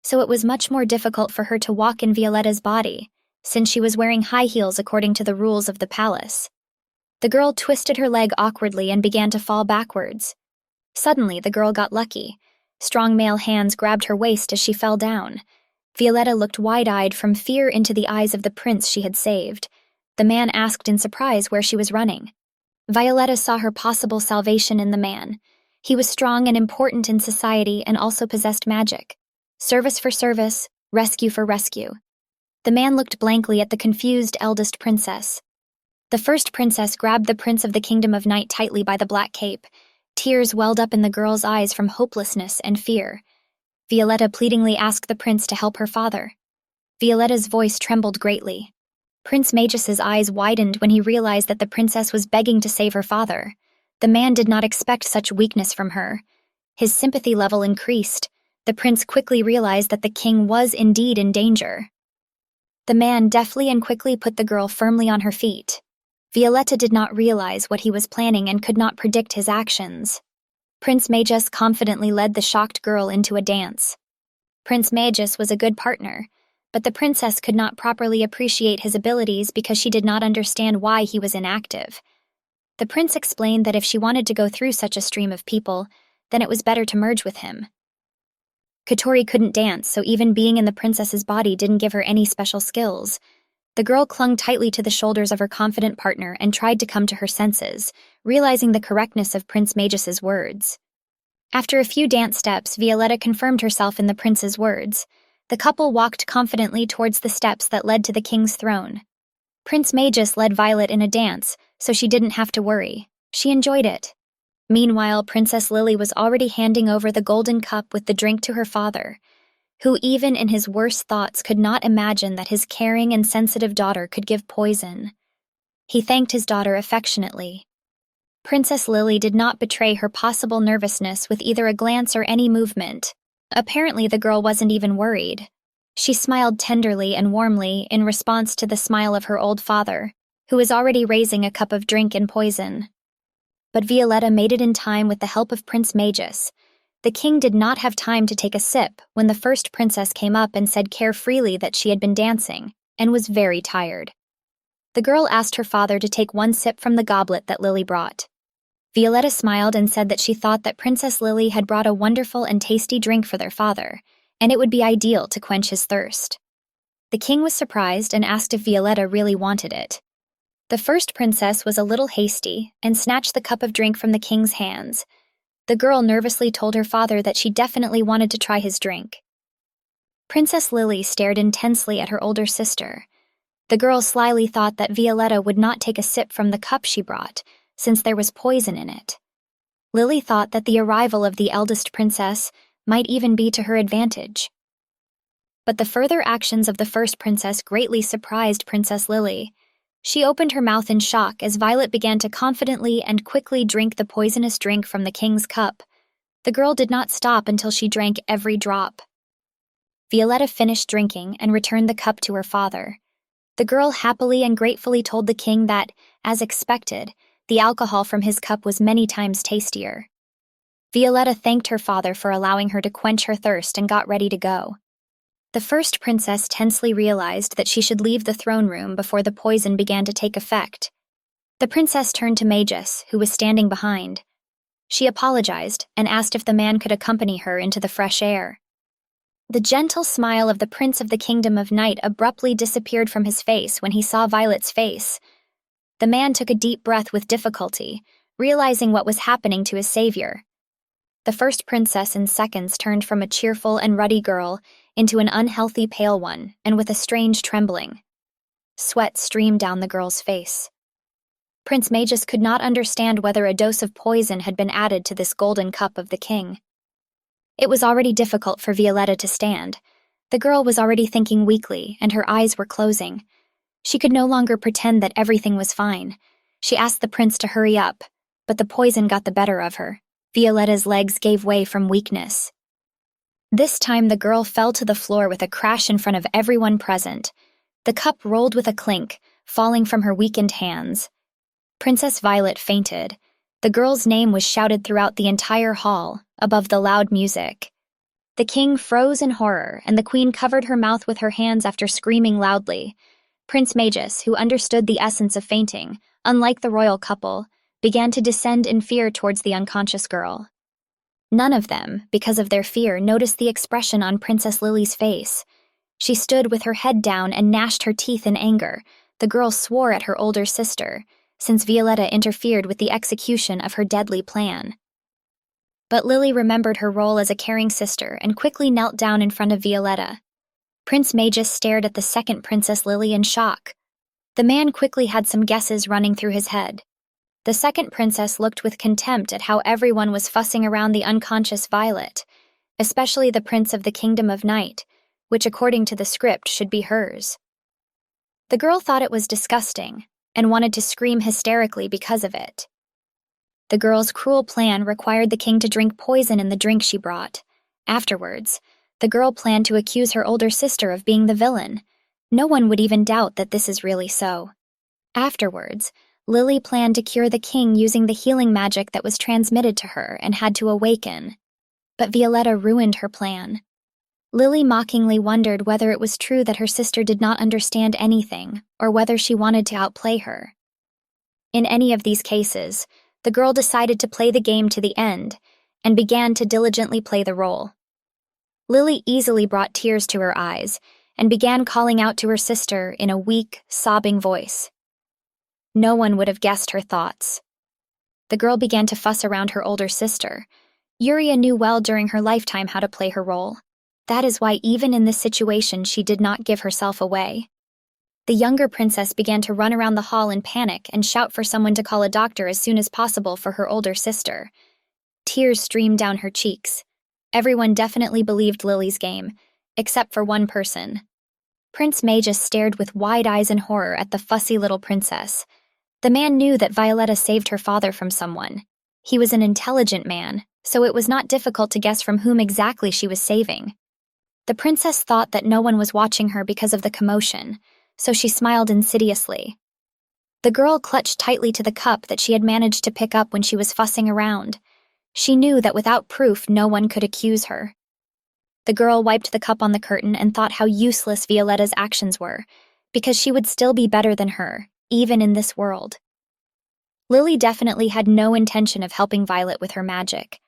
so it was much more difficult for her to walk in Violetta's body, since she was wearing high heels according to the rules of the palace. The girl twisted her leg awkwardly and began to fall backwards. Suddenly, the girl got lucky. Strong male hands grabbed her waist as she fell down. Violetta looked wide-eyed from fear into the eyes of the prince she had saved. The man asked in surprise where she was running. Violetta saw her possible salvation in the man. He was strong and important in society and also possessed magic. Service for service, rescue for rescue. The man looked blankly at the confused eldest princess. The first princess grabbed the prince of the kingdom of night tightly by the black cape. Tears welled up in the girl's eyes from hopelessness and fear. Violetta pleadingly asked the prince to help her father. Violetta's voice trembled greatly. Prince Magus's eyes widened when he realized that the princess was begging to save her father. The man did not expect such weakness from her. His sympathy level increased. The prince quickly realized that the king was indeed in danger. The man deftly and quickly put the girl firmly on her feet. Violetta did not realize what he was planning and could not predict his actions. Prince Magus confidently led the shocked girl into a dance. Prince Magus was a good partner, but the princess could not properly appreciate his abilities because she did not understand why he was inactive. The prince explained that if she wanted to go through such a stream of people, then it was better to merge with him. Kotori couldn't dance, so even being in the princess's body didn't give her any special skills. The girl clung tightly to the shoulders of her confident partner and tried to come to her senses, realizing the correctness of Prince Magus's words. After a few dance steps, Violetta confirmed herself in the prince's words. The couple walked confidently towards the steps that led to the king's throne. Prince Magus led Violet in a dance, so she didn't have to worry. She enjoyed it. Meanwhile, Princess Lily was already handing over the golden cup with the drink to her father, who even in his worst thoughts could not imagine that his caring and sensitive daughter could give poison. He thanked his daughter affectionately. Princess Lily did not betray her possible nervousness with either a glance or any movement. Apparently, the girl wasn't even worried. She smiled tenderly and warmly in response to the smile of her old father, who was already raising a cup of drink and poison. But Violetta made it in time with the help of Prince Magus. The king did not have time to take a sip when the first princess came up and said carefreely that she had been dancing and was very tired. The girl asked her father to take one sip from the goblet that Lily brought. Violetta smiled and said that she thought that Princess Lily had brought a wonderful and tasty drink for their father, and it would be ideal to quench his thirst. The king was surprised and asked if Violetta really wanted it. The first princess was a little hasty and snatched the cup of drink from the king's hands. The girl nervously told her father that she definitely wanted to try his drink. Princess Lily stared intensely at her older sister. The girl slyly thought that Violetta would not take a sip from the cup she brought, since there was poison in it. Lily thought that the arrival of the eldest princess might even be to her advantage. But the further actions of the first princess greatly surprised Princess Lily. She opened her mouth in shock as Violet began to confidently and quickly drink the poisonous drink from the king's cup. The girl did not stop until she drank every drop. Violetta finished drinking and returned the cup to her father. The girl happily and gratefully told the king that, as expected, The alcohol from his cup was many times tastier. Violetta thanked her father for allowing her to quench her thirst and got ready to go. The first princess tensely realized that she should leave the throne room before the poison began to take effect. The princess turned to Magus, who was standing behind. She apologized and asked if the man could accompany her into the fresh air. The gentle smile of the Prince of the Kingdom of Night abruptly disappeared from his face when he saw Violet's face. The man took a deep breath with difficulty, realizing what was happening to his savior. The first princess in seconds turned from a cheerful and ruddy girl into an unhealthy pale one, and with a strange trembling. Sweat streamed down the girl's face. Prince Magus could not understand whether a dose of poison had been added to this golden cup of the king. It was already difficult for Violetta to stand. The girl was already thinking weakly, and her eyes were closing. She could no longer pretend that everything was fine. She asked the prince to hurry up, but the poison got the better of her. Violetta's legs gave way from weakness. This time the girl fell to the floor with a crash in front of everyone present. The cup rolled with a clink, falling from her weakened hands. Princess Violet fainted. The girl's name was shouted throughout the entire hall, above the loud music. The king froze in horror, and the queen covered her mouth with her hands after screaming loudly. Prince Magus, who understood the essence of fainting, unlike the royal couple, began to descend in fear towards the unconscious girl. None of them, because of their fear, noticed the expression on Princess Lily's face. She stood with her head down and gnashed her teeth in anger. The girl swore at her older sister, since Violetta interfered with the execution of her deadly plan. But Lily remembered her role as a caring sister and quickly knelt down in front of Violetta. Prince Magus stared at the second Princess Lily in shock. The man quickly had some guesses running through his head. The second princess looked with contempt at how everyone was fussing around the unconscious Violet, especially the Prince of the Kingdom of Night, which according to the script should be hers. The girl thought it was disgusting and wanted to scream hysterically because of it. The girl's cruel plan required the king to drink poison in the drink she brought. Afterwards, the girl planned to accuse her older sister of being the villain. No one would even doubt that this is really so. Afterwards, Lily planned to cure the king using the healing magic that was transmitted to her and had to awaken. But Violetta ruined her plan. Lily mockingly wondered whether it was true that her sister did not understand anything, or whether she wanted to outplay her. In any of these cases, the girl decided to play the game to the end, and began to diligently play the role. Lily easily brought tears to her eyes, and began calling out to her sister in a weak, sobbing voice. No one would have guessed her thoughts. The girl began to fuss around her older sister. Yuria knew well during her lifetime how to play her role. That is why even in this situation she did not give herself away. The younger princess began to run around the hall in panic and shout for someone to call a doctor as soon as possible for her older sister. Tears streamed down her cheeks. Everyone definitely believed Lily's game, except for one person. Prince Magus stared with wide eyes in horror at the fussy little princess. The man knew that Violetta saved her father from someone. He was an intelligent man, so it was not difficult to guess from whom exactly she was saving. The princess thought that no one was watching her because of the commotion, so she smiled insidiously. The girl clutched tightly to the cup that she had managed to pick up when she was fussing around. She knew that without proof no one could accuse her. The girl wiped the cup on the curtain and thought how useless Violetta's actions were, because she would still be better than her, even in this world. Lily definitely had no intention of helping Violet with her magic.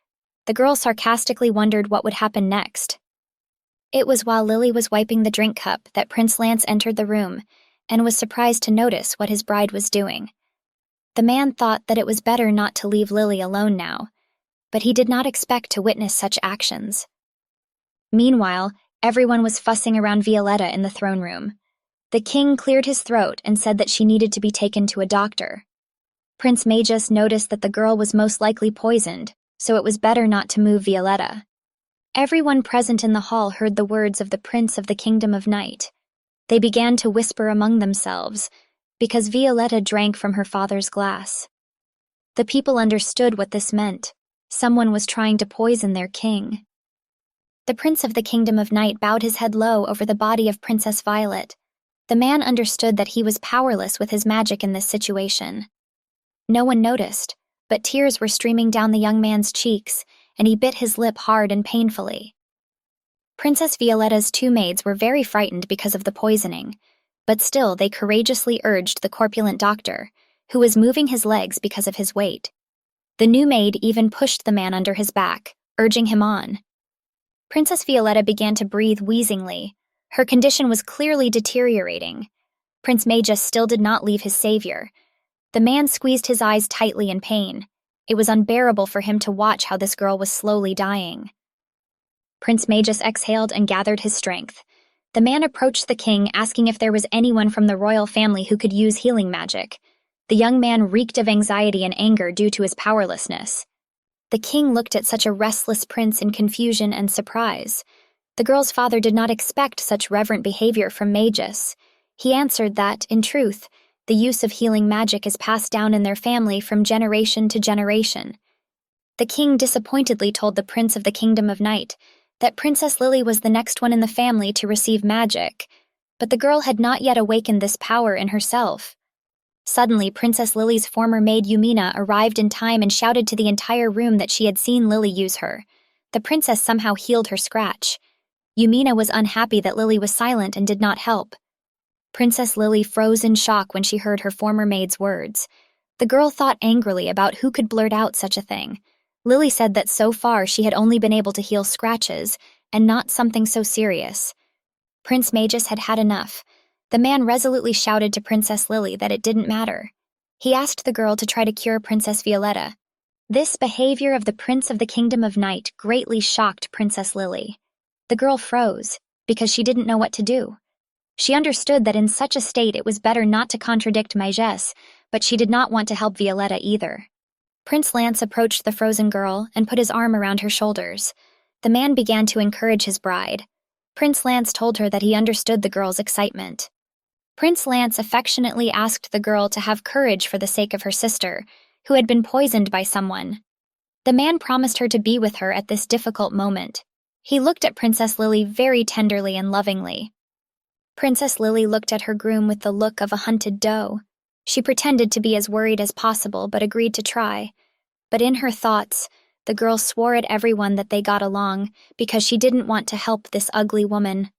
The girl sarcastically wondered what would happen next. It was while Lily was wiping the drink cup that Prince Lance entered the room and was surprised to notice what his bride was doing. The man thought that it was better not to leave Lily alone now, but he did not expect to witness such actions. Meanwhile, everyone was fussing around Violetta in the throne room. The king cleared his throat and said that she needed to be taken to a doctor. Prince Magus noticed that the girl was most likely poisoned, so it was better not to move Violetta. Everyone present in the hall heard the words of the Prince of the Kingdom of Night. They began to whisper among themselves, because Violetta drank from her father's glass. The people understood what this meant. Someone was trying to poison their king. The Prince of the Kingdom of Night bowed his head low over the body of Princess Violet. The man understood that he was powerless with his magic in this situation. No one noticed, but tears were streaming down the young man's cheeks, and he bit his lip hard and painfully. Princess Violetta's two maids were very frightened because of the poisoning, but still they courageously urged the corpulent doctor, who was moving his legs because of his weight. The new maid even pushed the man under his back, urging him on. Princess Violetta began to breathe wheezingly. Her condition was clearly deteriorating. Prince Magus still did not leave his savior. The man squeezed his eyes tightly in pain. It was unbearable for him to watch how this girl was slowly dying. Prince Magus exhaled and gathered his strength. The man approached the king, asking if there was anyone from the royal family who could use healing magic. The young man reeked of anxiety and anger due to his powerlessness. The king looked at such a restless prince in confusion and surprise. The girl's father did not expect such reverent behavior from Magus. He answered that, in truth, the use of healing magic is passed down in their family from generation to generation. The king disappointedly told the prince of the kingdom of night that Princess Lily was the next one in the family to receive magic, but the girl had not yet awakened this power in herself. Suddenly, Princess Lily's former maid Yumina arrived in time and shouted to the entire room that she had seen Lily use her. The princess somehow healed her scratch. Yumina was unhappy that Lily was silent and did not help. Princess Lily froze in shock when she heard her former maid's words. The girl thought angrily about who could blurt out such a thing. Lily said that so far she had only been able to heal scratches, and not something so serious. Prince Magus had had enough. The man resolutely shouted to Princess Lily that it didn't matter. He asked the girl to try to cure Princess Violetta. This behavior of the Prince of the Kingdom of Night greatly shocked Princess Lily. The girl froze, because she didn't know what to do. She understood that in such a state it was better not to contradict Magus, but she did not want to help Violetta either. Prince Lance approached the frozen girl and put his arm around her shoulders. The man began to encourage his bride. Prince Lance told her that he understood the girl's excitement. Prince Lance affectionately asked the girl to have courage for the sake of her sister, who had been poisoned by someone. The man promised her to be with her at this difficult moment. He looked at Princess Lily very tenderly and lovingly. Princess Lily looked at her groom with the look of a hunted doe. She pretended to be as worried as possible but agreed to try. But in her thoughts, the girl swore at everyone that they got along because she didn't want to help this ugly woman.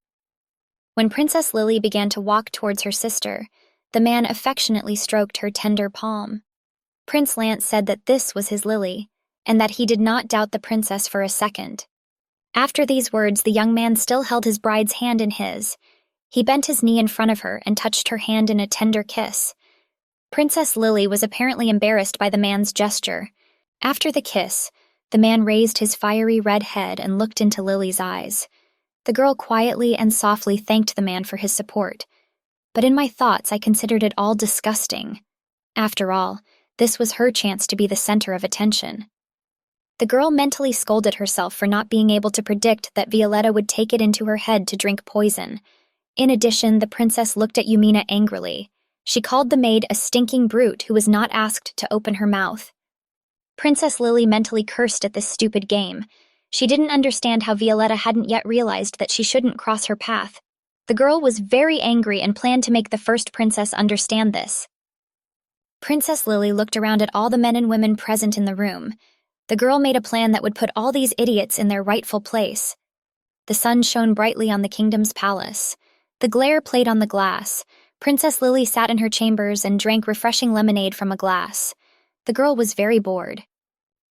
When Princess Lily began to walk towards her sister, the man affectionately stroked her tender palm. Prince Lance said that this was his Lily, and that he did not doubt the princess for a second. After these words, the young man still held his bride's hand in his. He bent his knee in front of her and touched her hand in a tender kiss. Princess Lily was apparently embarrassed by the man's gesture. After the kiss, the man raised his fiery red head and looked into Lily's eyes. The girl quietly and softly thanked the man for his support. But in my thoughts, I considered it all disgusting. After all, this was her chance to be the center of attention. The girl mentally scolded herself for not being able to predict that Violetta would take it into her head to drink poison. In addition, the princess looked at Yumina angrily. She called the maid a stinking brute who was not asked to open her mouth. Princess Lily mentally cursed at this stupid game. She didn't understand how Violetta hadn't yet realized that she shouldn't cross her path. The girl was very angry and planned to make the first princess understand this. Princess Lily looked around at all the men and women present in the room. The girl made a plan that would put all these idiots in their rightful place. The sun shone brightly on the kingdom's palace. The glare played on the glass. Princess Lily sat in her chambers and drank refreshing lemonade from a glass. The girl was very bored.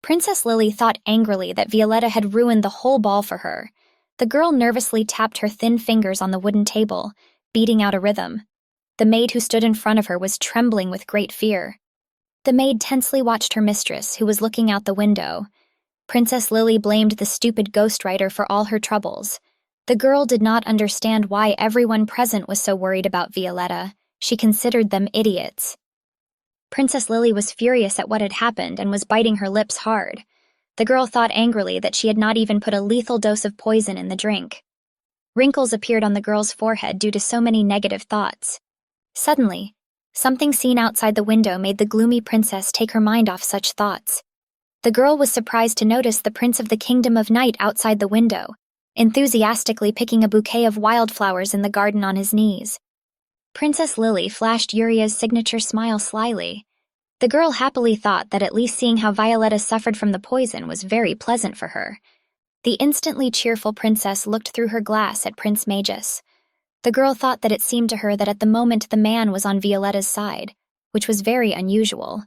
Princess Lily thought angrily that Violetta had ruined the whole ball for her. The girl nervously tapped her thin fingers on the wooden table, beating out a rhythm. The maid who stood in front of her was trembling with great fear. The maid tensely watched her mistress, who was looking out the window. Princess Lily blamed the stupid ghostwriter for all her troubles. The girl did not understand why everyone present was so worried about Violetta. She considered them idiots. Princess Lily was furious at what had happened and was biting her lips hard. The girl thought angrily that she had not even put a lethal dose of poison in the drink. Wrinkles appeared on the girl's forehead due to so many negative thoughts. Suddenly, something seen outside the window made the gloomy princess take her mind off such thoughts. The girl was surprised to notice the Prince of the Kingdom of Night outside the window, enthusiastically picking a bouquet of wildflowers in the garden on his knees. Princess Lily flashed Uria's signature smile slyly. The girl happily thought that at least seeing how Violetta suffered from the poison was very pleasant for her. The instantly cheerful princess looked through her glass at Prince Magus. The girl thought that it seemed to her that at the moment the man was on Violetta's side, which was very unusual.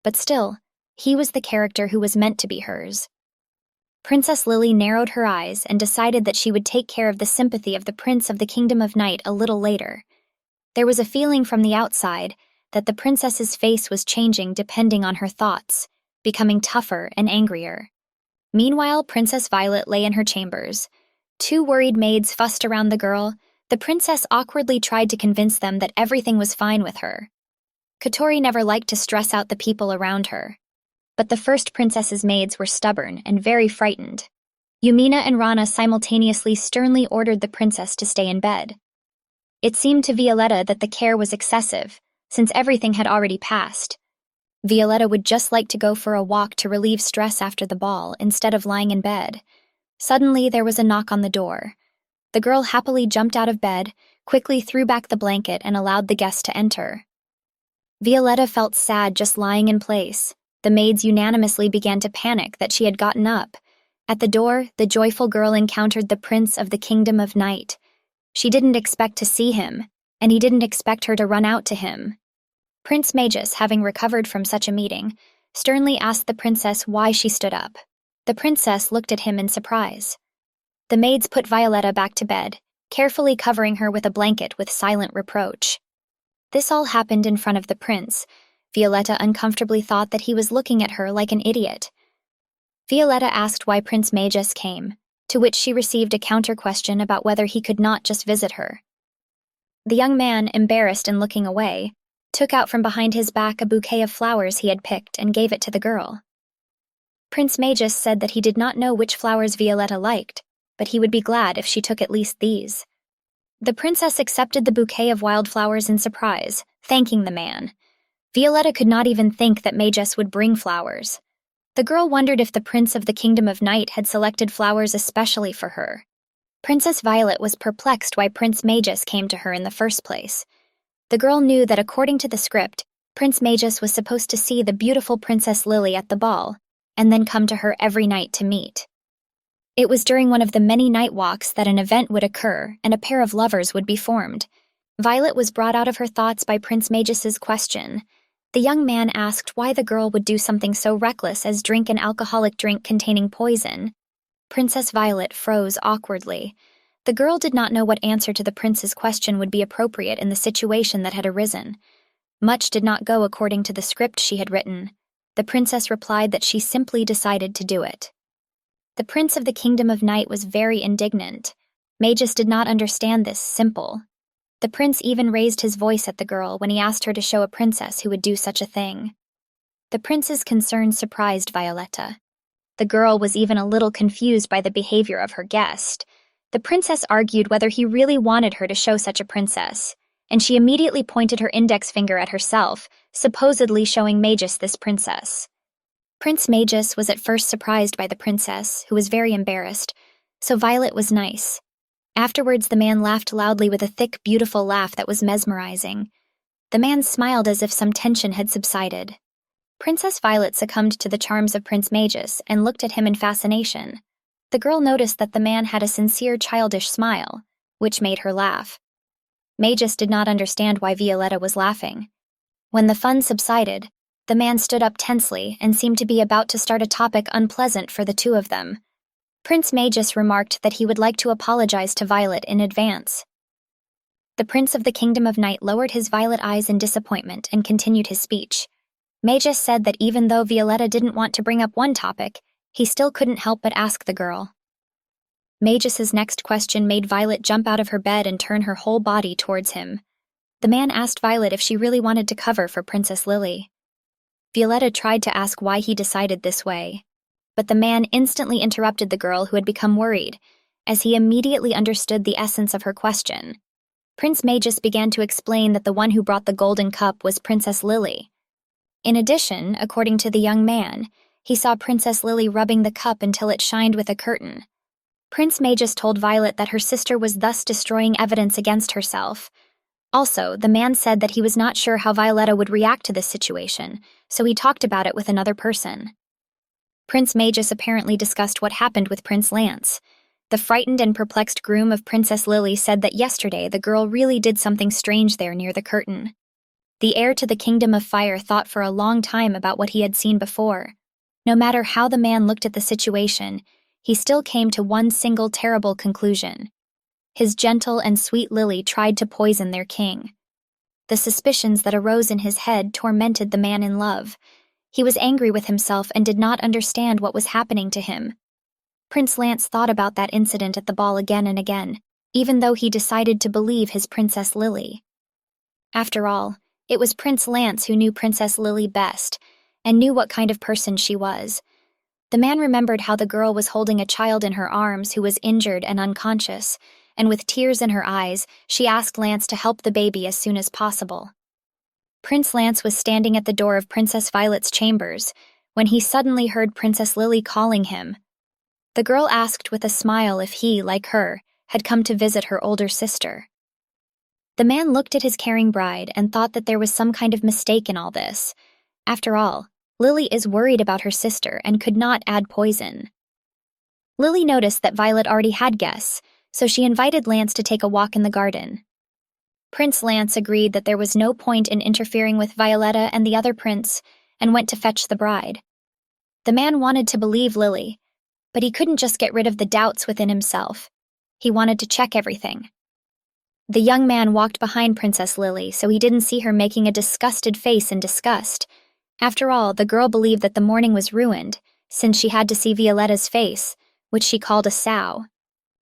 But still, he was the character who was meant to be hers. Princess Lily narrowed her eyes and decided that she would take care of the sympathy of the Prince of the Kingdom of Night a little later. There was a feeling from the outside that the princess's face was changing depending on her thoughts, becoming tougher and angrier. Meanwhile, Princess Violet lay in her chambers. Two worried maids fussed around the girl. The princess awkwardly tried to convince them that everything was fine with her. Kotori never liked to stress out the people around her. But the first princess's maids were stubborn and very frightened. Yumina and Rana simultaneously sternly ordered the princess to stay in bed. It seemed to Violetta that the care was excessive, since everything had already passed. Violetta would just like to go for a walk to relieve stress after the ball instead of lying in bed. Suddenly, there was a knock on the door. The girl happily jumped out of bed, quickly threw back the blanket, and allowed the guest to enter. Violetta felt sad just lying in place. The maids unanimously began to panic that she had gotten up. At the door, the joyful girl encountered the Prince of the Kingdom of Night. She didn't expect to see him, and he didn't expect her to run out to him. Prince Magus, having recovered from such a meeting, sternly asked the princess why she stood up. The princess looked at him in surprise. The maids put Violetta back to bed, carefully covering her with a blanket with silent reproach. This all happened in front of the prince. Violetta uncomfortably thought that he was looking at her like an idiot. Violetta asked why Prince Magus came, to which she received a counter-question about whether he could not just visit her. The young man, embarrassed and looking away, took out from behind his back a bouquet of flowers he had picked and gave it to the girl. Prince Magus said that he did not know which flowers Violetta liked, but he would be glad if she took at least these. The princess accepted the bouquet of wildflowers in surprise, thanking the man. Violetta could not even think that Magus would bring flowers. The girl wondered if the Prince of the Kingdom of Night had selected flowers especially for her. Princess Violet was perplexed why Prince Magus came to her in the first place. The girl knew that according to the script, Prince Magus was supposed to see the beautiful Princess Lily at the ball, and then come to her every night to meet. It was during one of the many night walks that an event would occur and a pair of lovers would be formed. Violet was brought out of her thoughts by Prince Magus's question. The young man asked why the girl would do something so reckless as drink an alcoholic drink containing poison. Princess Violet froze awkwardly. The girl did not know what answer to the prince's question would be appropriate in the situation that had arisen. Much did not go according to the script she had written. The princess replied that she simply decided to do it. The Prince of the Kingdom of Night was very indignant. Magus did not understand this simple. The prince even raised his voice at the girl when he asked her to show a princess who would do such a thing. The prince's concern surprised Violetta. The girl was even a little confused by the behavior of her guest. The princess argued whether he really wanted her to show such a princess, and she immediately pointed her index finger at herself, supposedly showing Magus this princess. Prince Magus was at first surprised by the princess, who was very embarrassed, so Violet was nice. Afterwards, the man laughed loudly with a thick, beautiful laugh that was mesmerizing. The man smiled as if some tension had subsided. Princess Violet succumbed to the charms of Prince Magus and looked at him in fascination. The girl noticed that the man had a sincere, childish smile, which made her laugh. Magus did not understand why Violetta was laughing. When the fun subsided, the man stood up tensely and seemed to be about to start a topic unpleasant for the two of them. Prince Magus remarked that he would like to apologize to Violet in advance. The Prince of the Kingdom of Night lowered his violet eyes in disappointment and continued his speech. Magus said that even though Violetta didn't want to bring up one topic, he still couldn't help but ask the girl. Magus's next question made Violet jump out of her bed and turn her whole body towards him. The man asked Violet if she really wanted to cover for Princess Lily. Violetta tried to ask why he decided this way, but the man instantly interrupted the girl who had become worried, as he immediately understood the essence of her question. Prince Magus began to explain that the one who brought the golden cup was Princess Lily. In addition, according to the young man, he saw Princess Lily rubbing the cup until it shined with a curtain. Prince Magus told Violet that her sister was thus destroying evidence against herself. Also, the man said that he was not sure how Violetta would react to this situation, so he talked about it with another person. Prince Magus apparently discussed what happened with Prince Lance. The frightened and perplexed groom of Princess Lily said that yesterday the girl really did something strange there near the curtain. The heir to the Kingdom of Fire thought for a long time about what he had seen before. No matter how the man looked at the situation, he still came to one single terrible conclusion. His gentle and sweet Lily tried to poison their king. The suspicions that arose in his head tormented the man in love. He was angry with himself and did not understand what was happening to him. Prince Lance thought about that incident at the ball again and again, even though he decided to believe his Princess Lily. After all, it was Prince Lance who knew Princess Lily best, and knew what kind of person she was. The man remembered how the girl was holding a child in her arms who was injured and unconscious, and with tears in her eyes, she asked Lance to help the baby as soon as possible. Prince Lance was standing at the door of Princess Violet's chambers when he suddenly heard Princess Lily calling him. The girl asked with a smile if he, like her, had come to visit her older sister. The man looked at his caring bride and thought that there was some kind of mistake in all this. After all, Lily is worried about her sister and could not add poison. Lily noticed that Violet already had guests, so she invited Lance to take a walk in the garden. Prince Lance agreed that there was no point in interfering with Violetta and the other prince, and went to fetch the bride. The man wanted to believe Lily, but he couldn't just get rid of the doubts within himself. He wanted to check everything. The young man walked behind Princess Lily so he didn't see her making a disgusted face in disgust. After all, the girl believed that the morning was ruined, since she had to see Violetta's face, which she called a sow.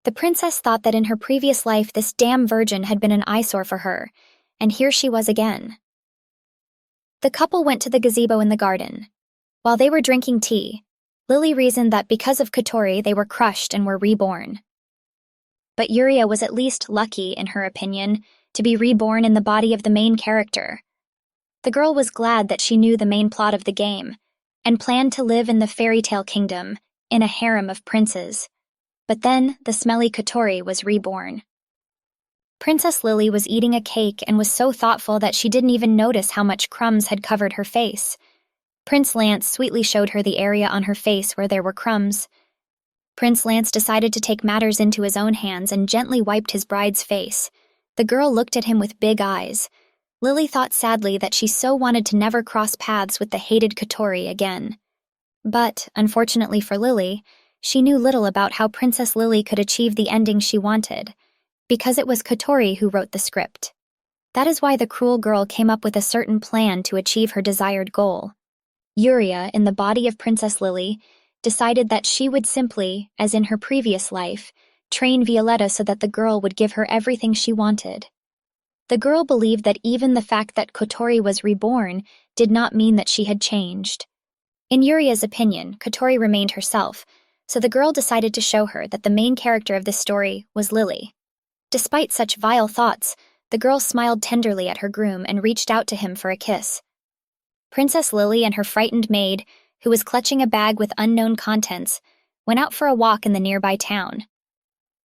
The princess thought that in her previous life this damn virgin had been an eyesore for her, and here she was again. The couple went to the gazebo in the garden. While they were drinking tea, Lily reasoned that because of Kotori they were crushed and were reborn. But Yuria was at least lucky, in her opinion, to be reborn in the body of the main character. The girl was glad that she knew the main plot of the game, and planned to live in the fairy tale kingdom, in a harem of princes. But then the smelly Kotori was reborn. Princess Lily was eating a cake and was so thoughtful that she didn't even notice how much crumbs had covered her face. Prince Lance sweetly showed her the area on her face where there were crumbs. Prince Lance decided to take matters into his own hands and gently wiped his bride's face. The girl looked at him with big eyes. Lily thought sadly that she so wanted to never cross paths with the hated Kotori again. But, unfortunately for Lily, she knew little about how Princess Lily could achieve the ending she wanted, because it was Kotori who wrote the script. That is why the cruel girl came up with a certain plan to achieve her desired goal. Yuria, in the body of Princess Lily, decided that she would simply, as in her previous life, train Violetta so that the girl would give her everything she wanted. The girl believed that even the fact that Kotori was reborn did not mean that she had changed. In Yuria's opinion, Kotori remained herself, so the girl decided to show her that the main character of this story was Lily. Despite such vile thoughts, the girl smiled tenderly at her groom and reached out to him for a kiss. Princess Lily and her frightened maid, who was clutching a bag with unknown contents, went out for a walk in the nearby town.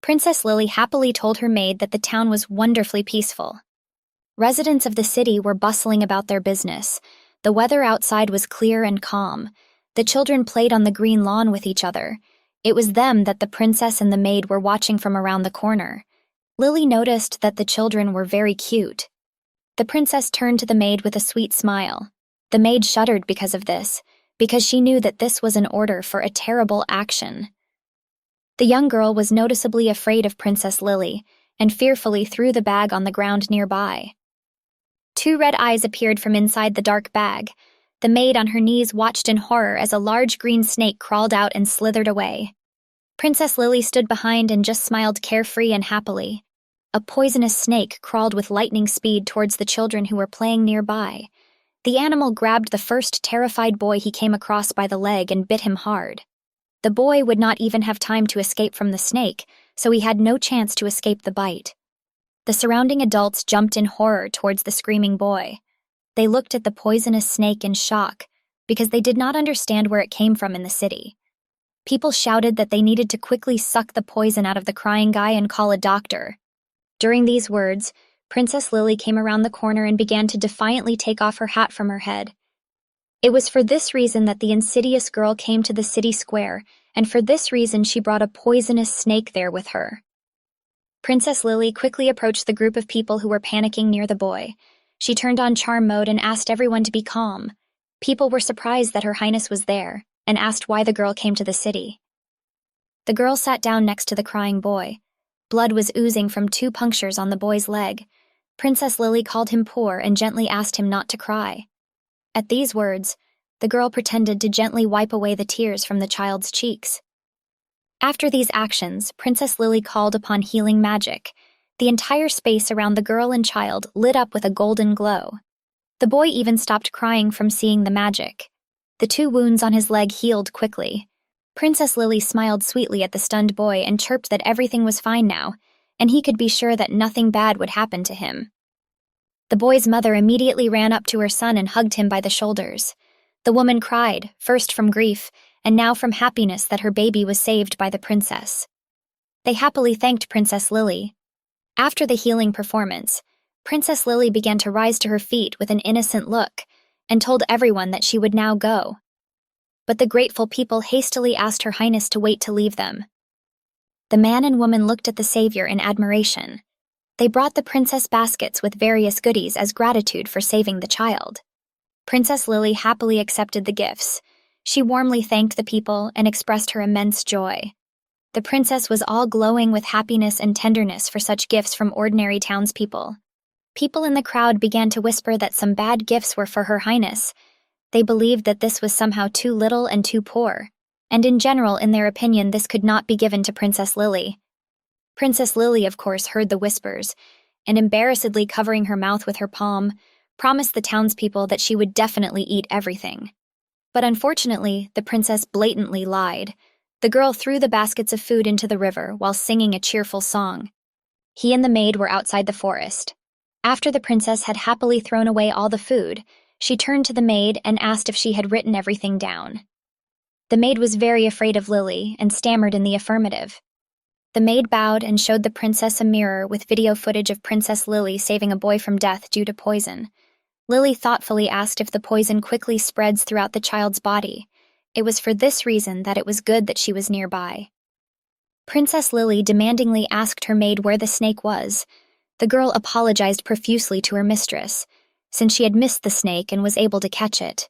Princess Lily happily told her maid that the town was wonderfully peaceful. Residents of the city were bustling about their business. The weather outside was clear and calm. The children played on the green lawn with each other. It was them that the princess and the maid were watching from around the corner. Lily noticed that the children were very cute. The princess turned to the maid with a sweet smile. The maid shuddered because of this, because she knew that this was an order for a terrible action. The young girl was noticeably afraid of Princess Lily, and fearfully threw the bag on the ground nearby. Two red eyes appeared from inside the dark bag. The maid on her knees watched in horror as a large green snake crawled out and slithered away. Princess Lily stood behind and just smiled carefree and happily. A poisonous snake crawled with lightning speed towards the children who were playing nearby. The animal grabbed the first terrified boy he came across by the leg and bit him hard. The boy would not even have time to escape from the snake, so he had no chance to escape the bite. The surrounding adults jumped in horror towards the screaming boy. They looked at the poisonous snake in shock, because they did not understand where it came from in the city. People shouted that they needed to quickly suck the poison out of the crying guy and call a doctor. During these words, Princess Lily came around the corner and began to defiantly take off her hat from her head. It was for this reason that the insidious girl came to the city square, and for this reason she brought a poisonous snake there with her. Princess Lily quickly approached the group of people who were panicking near the boy. She turned on charm mode and asked everyone to be calm. People were surprised that Her Highness was there, and asked why the girl came to the city. The girl sat down next to the crying boy. Blood was oozing from 2 punctures on the boy's leg. Princess Lily called him poor and gently asked him not to cry. At these words, the girl pretended to gently wipe away the tears from the child's cheeks. After these actions, Princess Lily called upon healing magic. The entire space around the girl and child lit up with a golden glow. The boy even stopped crying from seeing the magic. The 2 wounds on his leg healed quickly. Princess Lily smiled sweetly at the stunned boy and chirped that everything was fine now, and he could be sure that nothing bad would happen to him. The boy's mother immediately ran up to her son and hugged him by the shoulders. The woman cried, first from grief, and now from happiness that her baby was saved by the princess. They happily thanked Princess Lily. After the healing performance, Princess Lily began to rise to her feet with an innocent look, and told everyone that she would now go. But the grateful people hastily asked Her Highness to wait to leave them. The man and woman looked at the savior in admiration. They brought the princess baskets with various goodies as gratitude for saving the child. Princess Lily happily accepted the gifts. She warmly thanked the people and expressed her immense joy. The princess was all glowing with happiness and tenderness for such gifts from ordinary townspeople. People in the crowd began to whisper that some bad gifts were for Her Highness. They believed that this was somehow too little and too poor, and in general, in their opinion, this could not be given to Princess Lily. Princess Lily, of course, heard the whispers, and embarrassedly covering her mouth with her palm, promised the townspeople that she would definitely eat everything. But unfortunately, the princess blatantly lied. The girl threw the baskets of food into the river while singing a cheerful song. He and the maid were outside the forest. After the princess had happily thrown away all the food, she turned to the maid and asked if she had written everything down. The maid was very afraid of Lily and stammered in the affirmative. The maid bowed and showed the princess a mirror with video footage of Princess Lily saving a boy from death due to poison. Lily thoughtfully asked if the poison quickly spreads throughout the child's body. It was for this reason that it was good that she was nearby. Princess Lily demandingly asked her maid where the snake was. The girl apologized profusely to her mistress, since she had missed the snake and was able to catch it.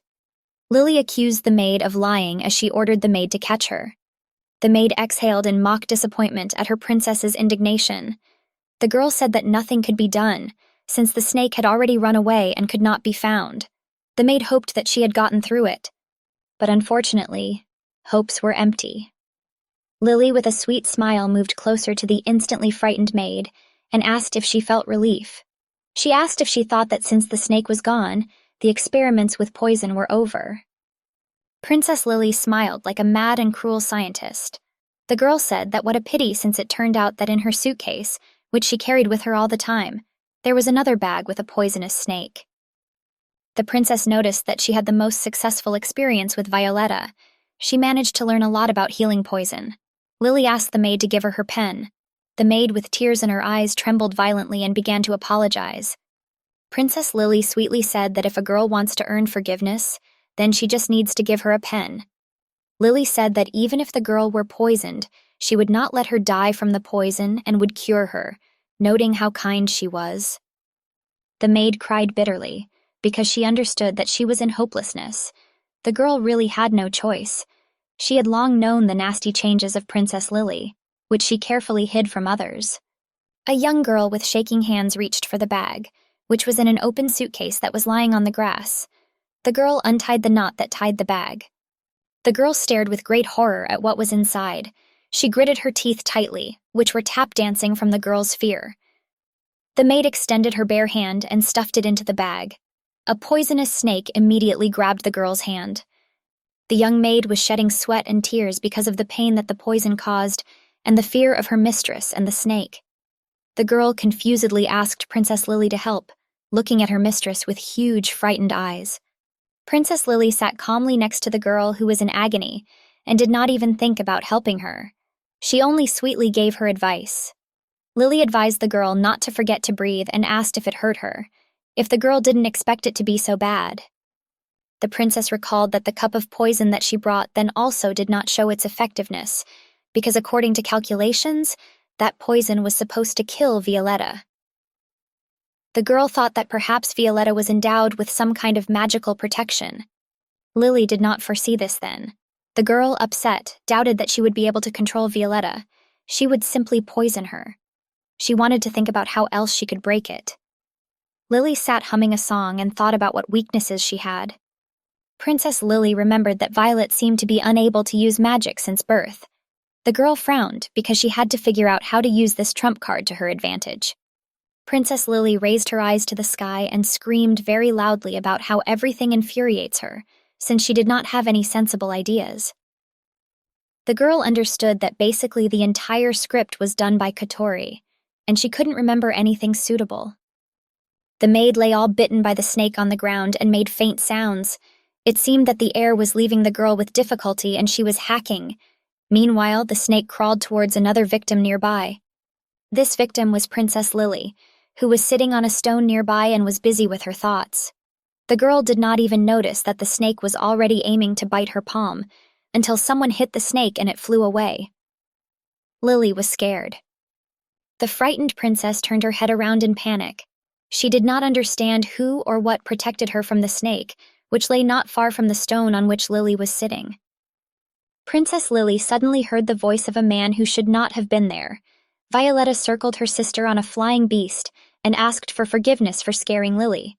Lily accused the maid of lying as she ordered the maid to catch her. The maid exhaled in mock disappointment at her princess's indignation. The girl said that nothing could be done, since the snake had already run away and could not be found. The maid hoped that she had gotten through it. But unfortunately, hopes were empty. Lily, with a sweet smile, moved closer to the instantly frightened maid and asked if she felt relief. She asked if she thought that since the snake was gone, the experiments with poison were over. Princess Lily smiled like a mad and cruel scientist. The girl said that what a pity, since it turned out that in her suitcase, which she carried with her all the time, there was another bag with a poisonous snake. The princess noticed that she had the most successful experience with Violetta. She managed to learn a lot about healing poison. Lily asked the maid to give her her pen. The maid, with tears in her eyes, trembled violently and began to apologize. Princess Lily sweetly said that if a girl wants to earn forgiveness, then she just needs to give her a pen. Lily said that even if the girl were poisoned, she would not let her die from the poison and would cure her, noting how kind she was. The maid cried bitterly, because she understood that she was in hopelessness. The girl really had no choice. She had long known the nasty changes of Princess Lily, which she carefully hid from others. A young girl with shaking hands reached for the bag, which was in an open suitcase that was lying on the grass. The girl untied the knot that tied the bag. The girl stared with great horror at what was inside. She gritted her teeth tightly, which were tap dancing from the girl's fear. The maid extended her bare hand and stuffed it into the bag. A poisonous snake immediately grabbed the girl's hand. The young maid was shedding sweat and tears because of the pain that the poison caused and the fear of her mistress and the snake. The girl confusedly asked Princess Lily to help, looking at her mistress with huge, frightened eyes. Princess Lily sat calmly next to the girl who was in agony and did not even think about helping her. She only sweetly gave her advice. Lily advised the girl not to forget to breathe and asked if it hurt her, if the girl didn't expect it to be so bad. The princess recalled that the cup of poison that she brought then also did not show its effectiveness, because according to calculations, that poison was supposed to kill Violetta. The girl thought that perhaps Violetta was endowed with some kind of magical protection. Lily did not foresee this then. The girl, upset, doubted that she would be able to control Violetta. She would simply poison her. She wanted to think about how else she could break it. Lily sat humming a song and thought about what weaknesses she had. Princess Lily remembered that Violet seemed to be unable to use magic since birth. The girl frowned because she had to figure out how to use this trump card to her advantage. Princess Lily raised her eyes to the sky and screamed very loudly about how everything infuriates her, since she did not have any sensible ideas. The girl understood that basically the entire script was done by Katori, and she couldn't remember anything suitable. The maid lay all bitten by the snake on the ground and made faint sounds. It seemed that the air was leaving the girl with difficulty and she was hacking. Meanwhile, the snake crawled towards another victim nearby. This victim was Princess Lily, who was sitting on a stone nearby and was busy with her thoughts. The girl did not even notice that the snake was already aiming to bite her palm, until someone hit the snake and it flew away. Lily was scared. The frightened princess turned her head around in panic. She did not understand who or what protected her from the snake, which lay not far from the stone on which Lily was sitting. Princess Lily suddenly heard the voice of a man who should not have been there. Violetta circled her sister on a flying beast and asked for forgiveness for scaring Lily.